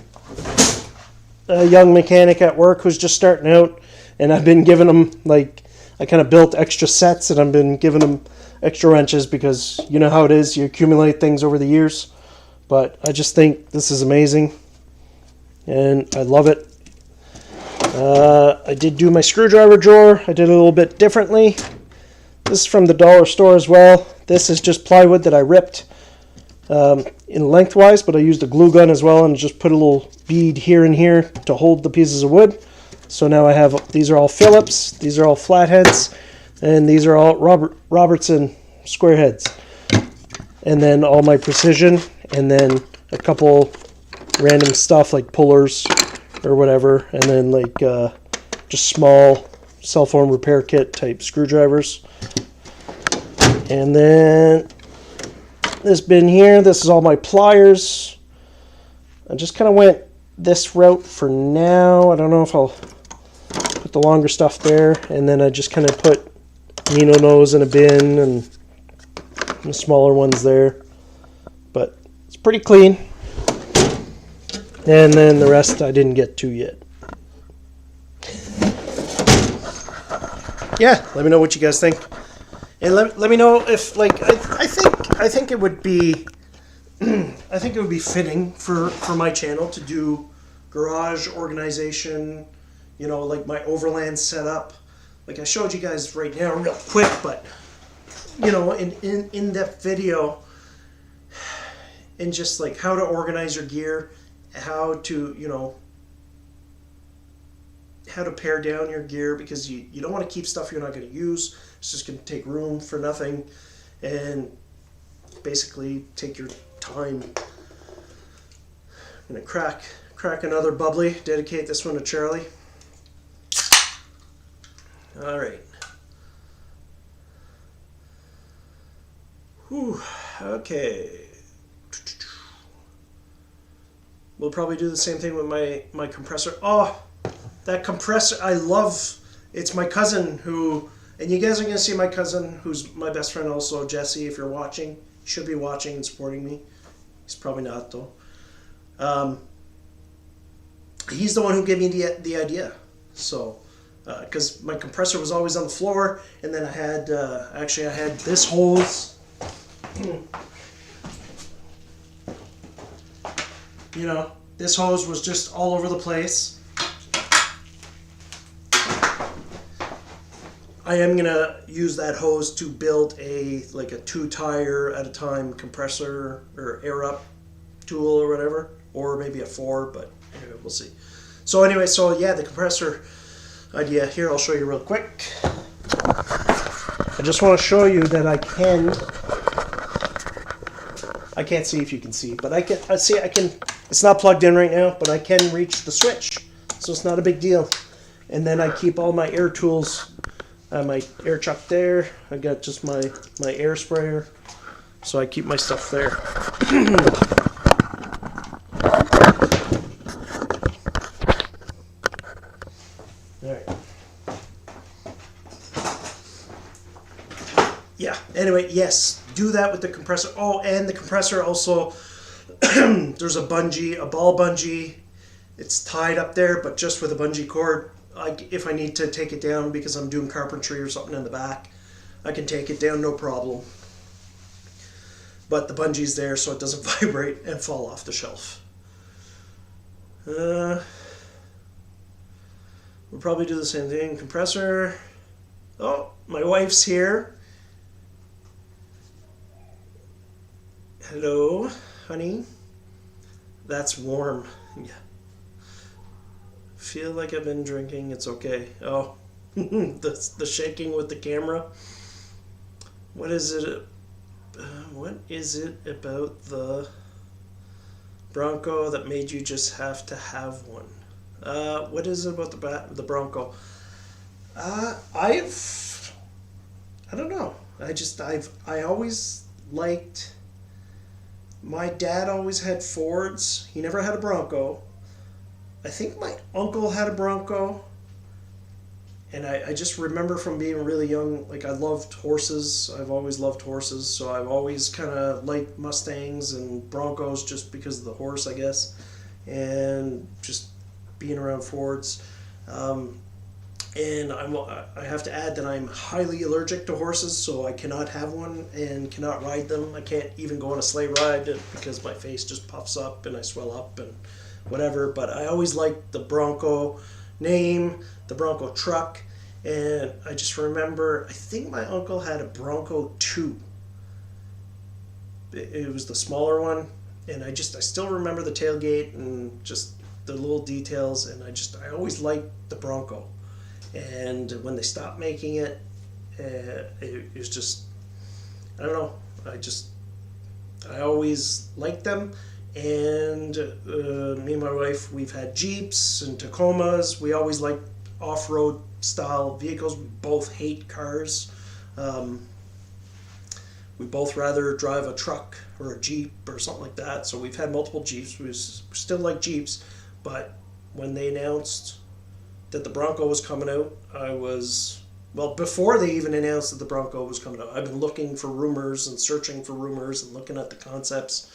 a young mechanic at work who's just starting out, and I've been giving him, like, I kind of built extra sets, and I've been giving him extra wrenches because you know how it is, you accumulate things over the years. But I just think this is amazing, and I love it. I did do my screwdriver drawer. I did it a little bit differently. This is from the dollar store as well. This is just plywood that I ripped in lengthwise, but I used a glue gun as well and just put a little bead here and here to hold the pieces of wood. So now I have, these are all Phillips, these are all flatheads, and these are all Robertson square heads. And then all my precision, and then a couple random stuff like pullers or whatever, and then like just small cell phone repair kit type screwdrivers. And then this bin here, this is all my pliers. I just kind of went this route for now. I don't know if I'll put the longer stuff there. And then I just kind of put Nino nose in a bin and the smaller ones there. But it's pretty clean. And then the rest I didn't get to yet. Yeah, let me know what you guys think. And let me know if, like, I think it would be I think it would be fitting for my channel to do garage organization, you know, like my overland setup. Like I showed you guys right now real quick, but you know, in that video, and just like how to organize your gear, how to, you know, how to pare down your gear, because you don't want to keep stuff you're not going to use. It's just going to take room for nothing, and basically take your time. I'm going to crack another bubbly, dedicate this one to Charlie. All right. Whew, okay. We'll probably do the same thing with my compressor. Oh, that compressor, I love. It's my cousin who, and you guys are going to see my cousin, who's my best friend also, Jesse. If you're watching, you should be watching and supporting me. He's probably not though. He's the one who gave me the idea. So, because my compressor was always on the floor, and then I had actually I had this hose. You know, this hose was just all over the place. I am gonna use that hose to build a 2-tire at a time compressor or air up tool or whatever, or maybe a 4, but anyway, we'll see. So anyway, so yeah, the compressor idea here, I'll show you real quick. I just want to show you that I can't see if you can see, but I can. It's not plugged in right now, but I can reach the switch, so it's not a big deal. And then I keep all my air tools. My air chuck there. I got just my air sprayer, so I keep my stuff there. All right. Yeah. Anyway, yes, do that with the compressor. Oh, and the compressor also. There's a bungee, a ball bungee. It's tied up there, but just with a bungee cord. If I need to take it down because I'm doing carpentry or something in the back, I can take it down, no problem. But the bungee's there so it doesn't vibrate and fall off the shelf. We'll probably do the same thing. Compressor. Oh, my wife's here. Hello, honey. That's warm. Yeah. Feel like I've been drinking. It's okay. Oh, the shaking with the camera. What is it? What is it about the Bronco that made you just have to have one? What is it about the Bronco? I don't know. I always liked. My dad always had Fords. He never had a Bronco. I think my uncle had a Bronco, and I just remember from being really young, I loved horses. I've always loved horses, so I've always kind of liked Mustangs and Broncos just because of the horse, I guess, and just being around Fords. And I have to add that I'm highly allergic to horses, so I cannot have one and cannot ride them. I can't even go on a sleigh ride because my face just puffs up and I swell up and whatever. But I always liked the Bronco name, the Bronco truck, and I just remember, I think my uncle had a Bronco 2. It was the smaller one, and I still remember the tailgate and just the little details, and I always liked the Bronco. And when they stopped making it, it was just, I don't know, I always liked them. And me and my wife, we've had Jeeps and Tacomas. We always liked off-road style vehicles. We both hate cars. We both rather drive a truck or a Jeep or something like that. So we've had multiple Jeeps. We still like Jeeps. But when they announced that the Bronco was coming out, before they even announced that the Bronco was coming out, I've been looking for rumors and searching for rumors and looking at the concepts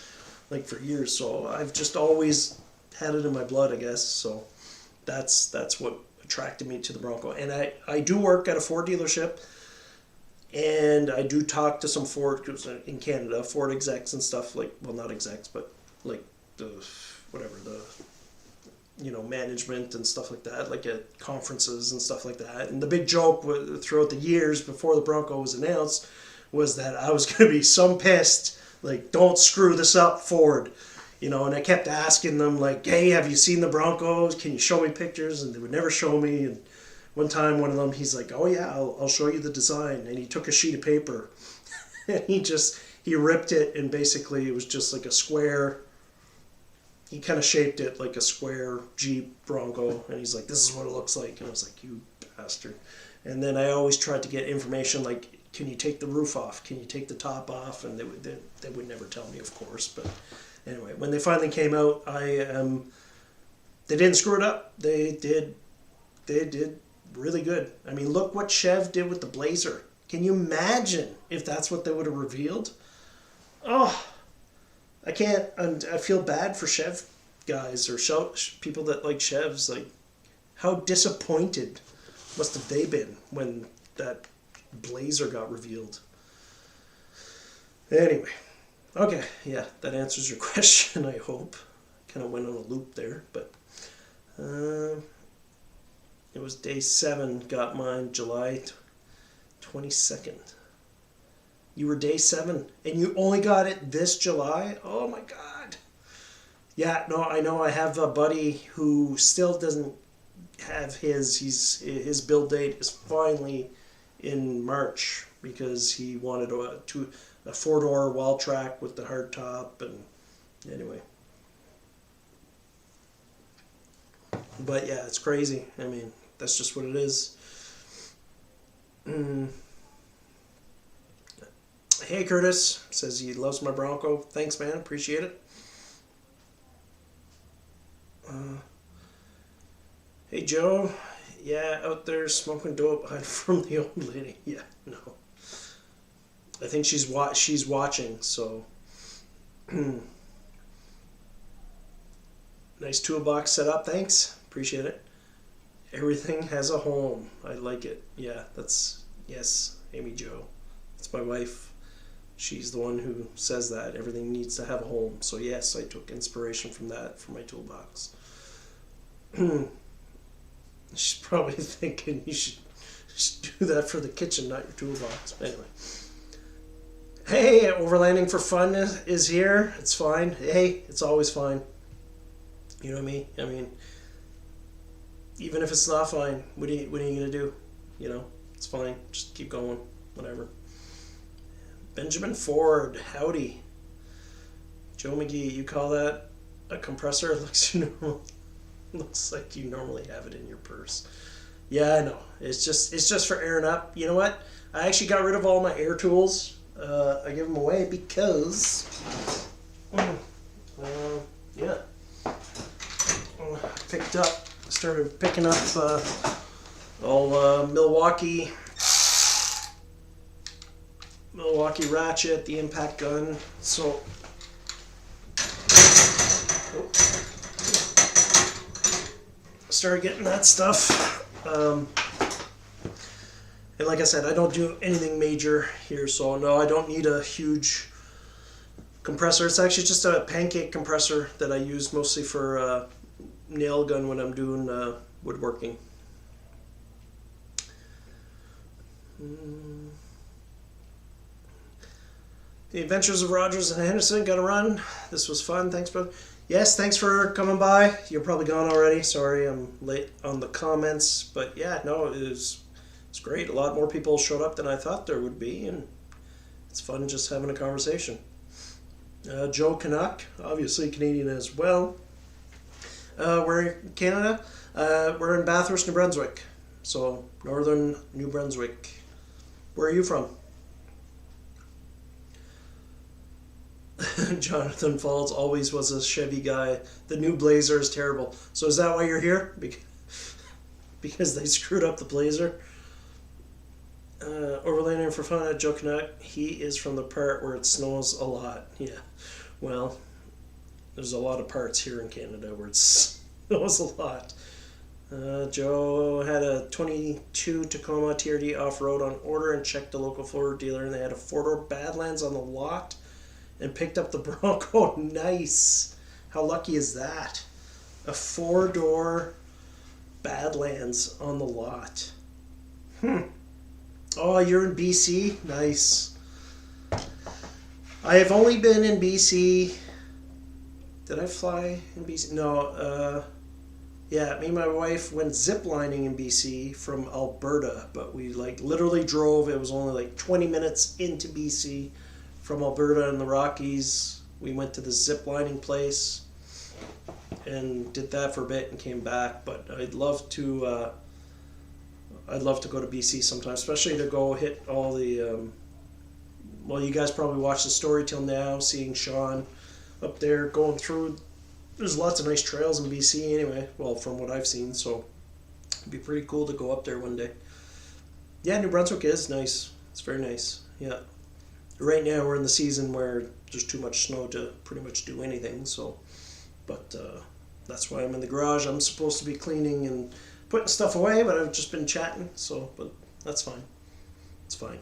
for years. So I've just always had it in my blood, I guess. So that's what attracted me to the Bronco. And I do work at a Ford dealership, and I do talk to some Ford in Canada, Ford execs and stuff, not execs, but management and stuff like that, at conferences and stuff like that. And the big joke throughout the years before the Bronco was announced was that I was going to be pissed, don't screw this up, Ford. And I kept asking them, hey, have you seen the Broncos? Can you show me pictures? And they would never show me. And one time, one of them, he's like, oh yeah, I'll show you the design. And he took a sheet of paper and he ripped it, and basically it was just a square. He kind of shaped it like a square Jeep Bronco, and he's like, this is what it looks like. And I was like, you bastard. And then I always tried to get information can you take the roof off? Can you take the top off? And they would never tell me, of course. But anyway, when they finally came out, they didn't screw it up. They did they did really good. I mean, look what Chev did with the Blazer. Can you imagine if that's what they would have revealed? Oh, I can't. I feel bad for Chev guys or people that like Chevs. Like, how disappointed must have they been when that Blazer got revealed? Anyway, okay, yeah, that answers your question, I hope. Kind of went on a loop there, but it was day 7, got mine July 22nd. You were day 7, and you only got it this July? Oh my God. Yeah, no, I know. I have a buddy who still doesn't have his build date is finally in March because he wanted a 4-door wall track with the hard top, and anyway. But yeah, it's crazy. I mean, that's just what it is. Hey, Curtis says he loves my Bronco. Thanks, man. Appreciate it. Hey, Joe. Yeah, out there smoking dope. Hide from the old lady. Yeah, no. I think she's watching, so. Nice toolbox setup. Thanks. Appreciate it. Everything has a home. I like it. Yeah, yes, Amy Jo. That's my wife. She's the one who says that. Everything needs to have a home. So yes, I took inspiration from that for my toolbox. She's probably thinking you should do that for the kitchen, not your toolbox. But anyway. Hey, Overlanding for Fun is here. It's fine. Hey, it's always fine. You know what I mean? I mean, even if it's not fine, what are you gonna do? You know, it's fine. Just keep going. Whatever. Benjamin Ford, howdy. Joe McGee, you call that a compressor? Looks like you normally have it in your purse. Yeah, I know. It's just for airing up. You know what? I actually got rid of all my air tools. I give them away because yeah. Started picking up all Milwaukee ratchet, the impact gun. So started getting that stuff. And like I said, I don't do anything major here, so no, I don't need a huge compressor. It's actually just a pancake compressor that I use mostly for nail gun when I'm doing woodworking. The Adventures of Rogers and Henderson, gotta run. This was fun. Thanks, brother. Yes, thanks for coming by. You're probably gone already. Sorry, I'm late on the comments. But yeah, no, it's great. A lot more people showed up than I thought there would be, and it's fun just having a conversation. Joe Canuck, obviously Canadian as well. We're in Canada. We're in Bathurst, New Brunswick. So, northern New Brunswick. Where are you from? Jonathan Falls always was a Chevy guy. The new Blazer is terrible. So is that why you're here? Because they screwed up the Blazer? Overlanding for Fun at Joe Canuck. He is from the part where it snows a lot. Yeah. Well, there's a lot of parts here in Canada where it snows a lot. Joe had a 22 Tacoma TRD off-road on order and checked the local Ford dealer, and they had a 4-door Badlands on the lot and picked up the Bronco. Nice. How lucky is that? A 4-door Badlands on the lot. Oh, you're in BC? Nice. I have only been in BC. Did I fly in BC? No, yeah, me and my wife went ziplining in BC from Alberta, but we literally drove. It was only 20 minutes into BC from Alberta and the Rockies. We went to the ziplining place and did that for a bit and came back. But I'd love to go to BC sometime, especially to go hit all the. Well, you guys probably watched the story till now, seeing Sean up there going through. There's lots of nice trails in BC anyway, well, from what I've seen, so It'd be pretty cool to go up there one day. Yeah, New Brunswick is nice. It's very nice. Yeah. Right now we're in the season where there's too much snow to pretty much do anything. So, but that's why I'm in the garage. I'm supposed to be cleaning and putting stuff away, but I've just been chatting. So, but that's fine. It's fine.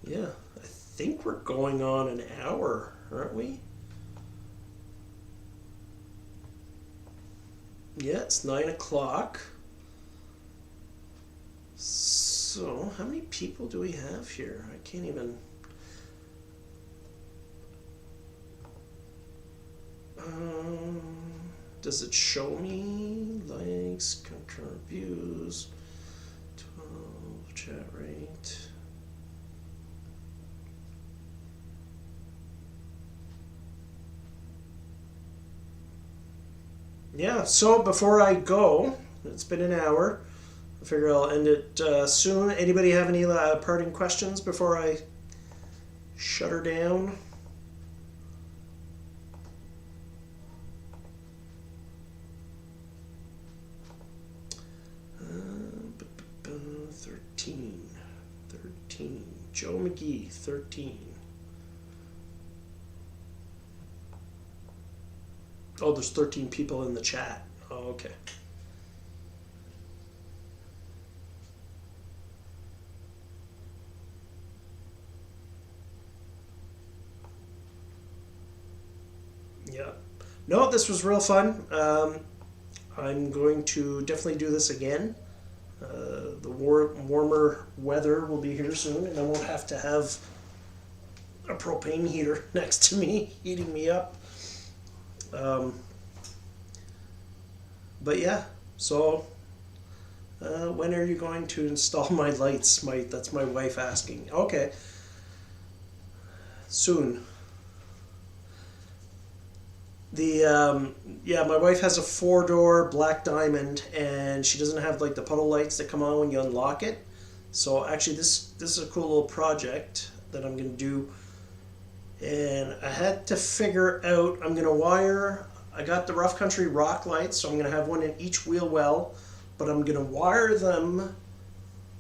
Yeah, I think we're going on an hour, aren't we? Yeah, it's 9 o'clock. So, how many people do we have here? I can't even... does it show me likes, concurrent views, 12 chat rate? Yeah, so before I go, it's been an hour. I figure I'll end it soon. Anybody have any parting questions before I shut her down? Uh, 13. Joe McGee, 13. Oh, there's 13 people in the chat. Oh, okay. Yeah. No, this was real fun. I'm going to definitely do this again. The warmer weather will be here soon, and I won't have to have a propane heater next to me heating me up. But yeah, so when are you going to install my lights? That's my wife asking. Okay, soon. Yeah, my wife has a 4-door black diamond, and she doesn't have like the puddle lights that come on when you unlock it. So actually, this is a cool little project that I'm gonna do. And I had to figure out, I'm going to wire, I got the rough country rock lights, so I'm going to have one in each wheel well, but I'm going to wire them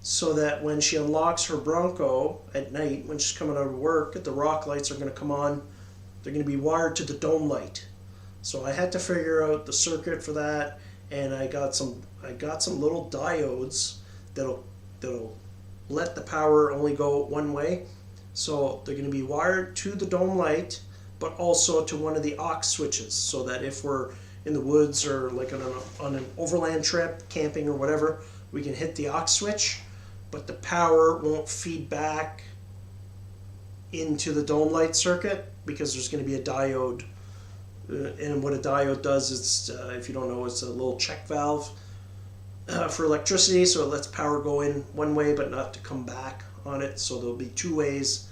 so that when she unlocks her Bronco at night, when she's coming out of work, the rock lights are going to come on. They're going to be wired to the dome light. So I had to figure out the circuit for that, and I got some little diodes that'll let the power only go one way. So they're going to be wired to the dome light, but also to one of the aux switches, so that if we're in the woods or like on an overland trip, camping or whatever, we can hit the aux switch, but the power won't feed back into the dome light circuit because there's going to be a diode. And what a diode does is, if you don't know, it's a little check valve for electricity, so it lets power go in one way but not to come back on it. So there'll be 2 ways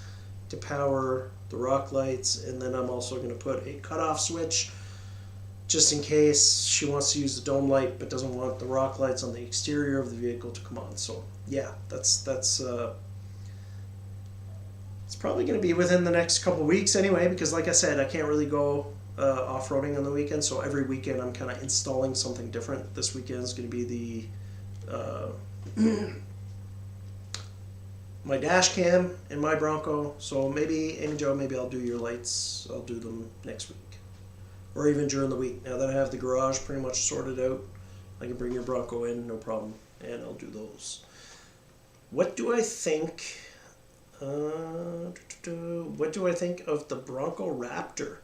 to power the rock lights, and then I'm also going to put a cutoff switch just in case she wants to use the dome light but doesn't want the rock lights on the exterior of the vehicle to come on. So yeah, that's it's probably going to be within the next couple weeks anyway, because like I said, I can't really go off-roading on the weekend, so every weekend I'm kind of installing something different. This weekend is going to be the my dash cam in my Bronco. So maybe, Amy Jo, maybe I'll do your lights. I'll do them next week, or even during the week. Now that I have the garage pretty much sorted out, I can bring your Bronco in, no problem, and I'll do those. What do I think? What do I think of the Bronco Raptor?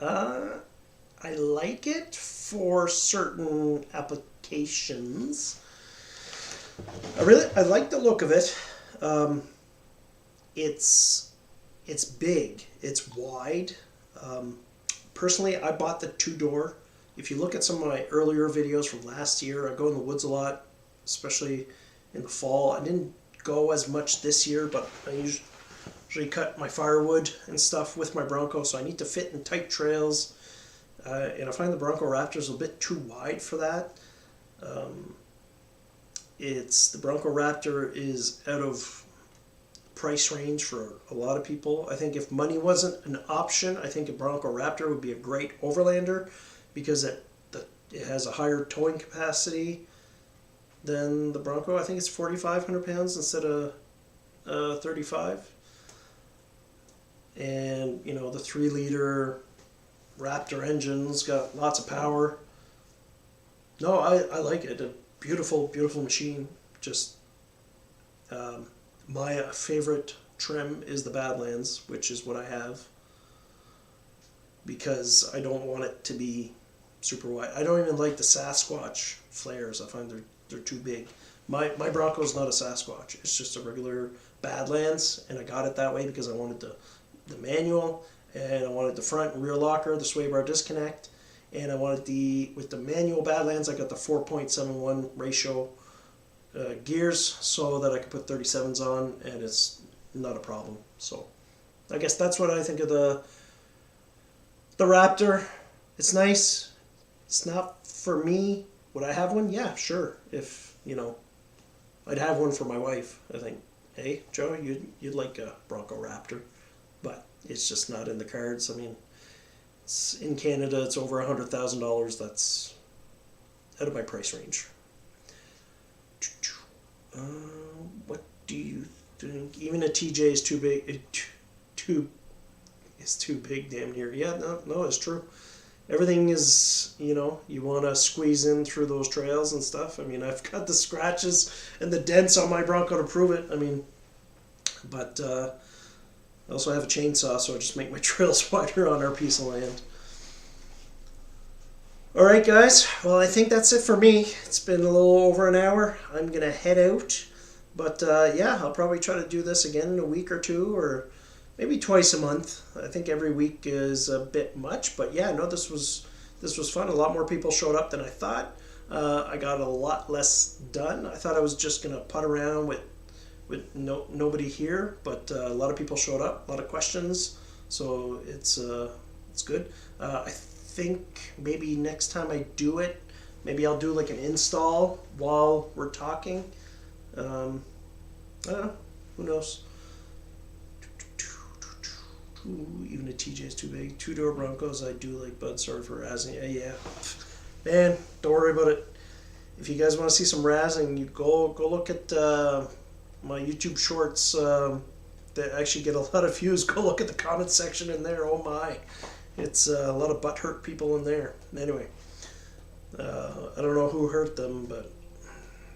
I like it for certain applications. I like the look of it. It's big. It's wide. Personally, I bought the 2-door. If you look at some of my earlier videos from last year, I go in the woods a lot, especially in the fall. I didn't go as much this year, but I usually cut my firewood and stuff with my Bronco, so I need to fit in tight trails. And I find the Bronco Raptor is a bit too wide for that. The Bronco Raptor is out of price range for a lot of people. I think if money wasn't an option, I think a Bronco Raptor would be a great overlander, because the It has a higher towing capacity than the Bronco. I think it's 4,500 pounds instead of 35. And you know, the 3-liter Raptor engine's got lots of power. No, I like it. A beautiful, beautiful machine. Just my favorite trim is the Badlands, which is what I have, because I don't want it to be super wide. I don't even like the Sasquatch flares. I find they're too big. My Bronco's not a Sasquatch. It's just a regular Badlands, and I got it that way because I wanted the manual, and I wanted the front and rear locker, the sway bar disconnect, and I wanted with the manual Badlands, I got the 4.71 ratio gears so that I could put 37s on, and it's not a problem. So I guess that's what I think of the Raptor. It's nice. It's not for me. Would I have one? Yeah, sure. If, you know, I'd have one for my wife, I think. Hey, Joe, you'd like a Bronco Raptor, but it's just not in the cards. I mean, it's in Canada, it's over $100,000. That's out of my price range. What do you think? Even a TJ is too big. It's too big, damn near. Yeah, no, it's true. Everything is, you know, you want to squeeze in through those trails and stuff. I mean, I've got the scratches and the dents on my Bronco to prove it. I mean, but I also have a chainsaw, so I just make my trails wider on our piece of land. All right, guys. Well, I think that's it for me. It's been a little over an hour. I'm going to head out. But yeah, I'll probably try to do this again in a week or two, or maybe twice a month. I think every week is a bit much, but yeah, no, this was fun. A lot more people showed up than I thought. I got a lot less done. I thought I was just gonna putt around with nobody here, but a lot of people showed up, a lot of questions, so it's good. I think maybe next time I do it, maybe I'll do like an install while we're talking. I don't know. Who knows? Even a TJ is too big. 2-door Broncos, I do like Bud. Sorry for razzing. Yeah. Man, don't worry about it. If you guys want to see some razzing, you go look at my YouTube shorts that actually get a lot of views. Go look at the comment section in there. Oh my. It's a lot of butthurt people in there. Anyway, I don't know who hurt them, but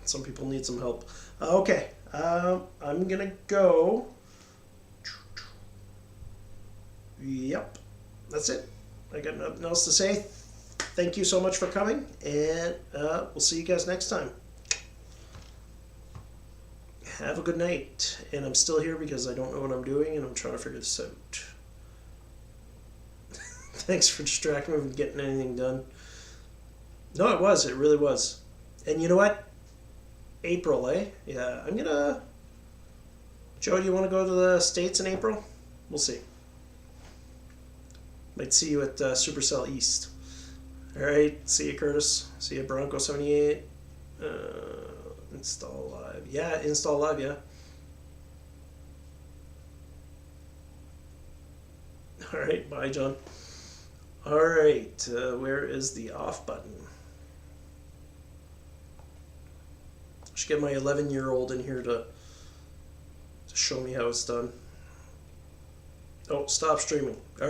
some people need some help. Okay, I'm gonna go. Yep, that's it. I got nothing else to say. Thank you so much for coming, and we'll see you guys next time. Have a good night. And I'm still here because I don't know what I'm doing, and I'm trying to figure this out. Thanks for distracting me from getting anything done. No, it was. It really was. And you know what? April, eh? Yeah, I'm gonna... Joe, do you want to go to the States in April? We'll see. Might see you at Supercell East. Alright, see you, Curtis. See you, Bronco 78. Install live. Yeah, install live, yeah. Alright, bye, John. Alright, where is the off button? I should get my 11-year-old in here to show me how it's done. Oh, stop streaming. Alright.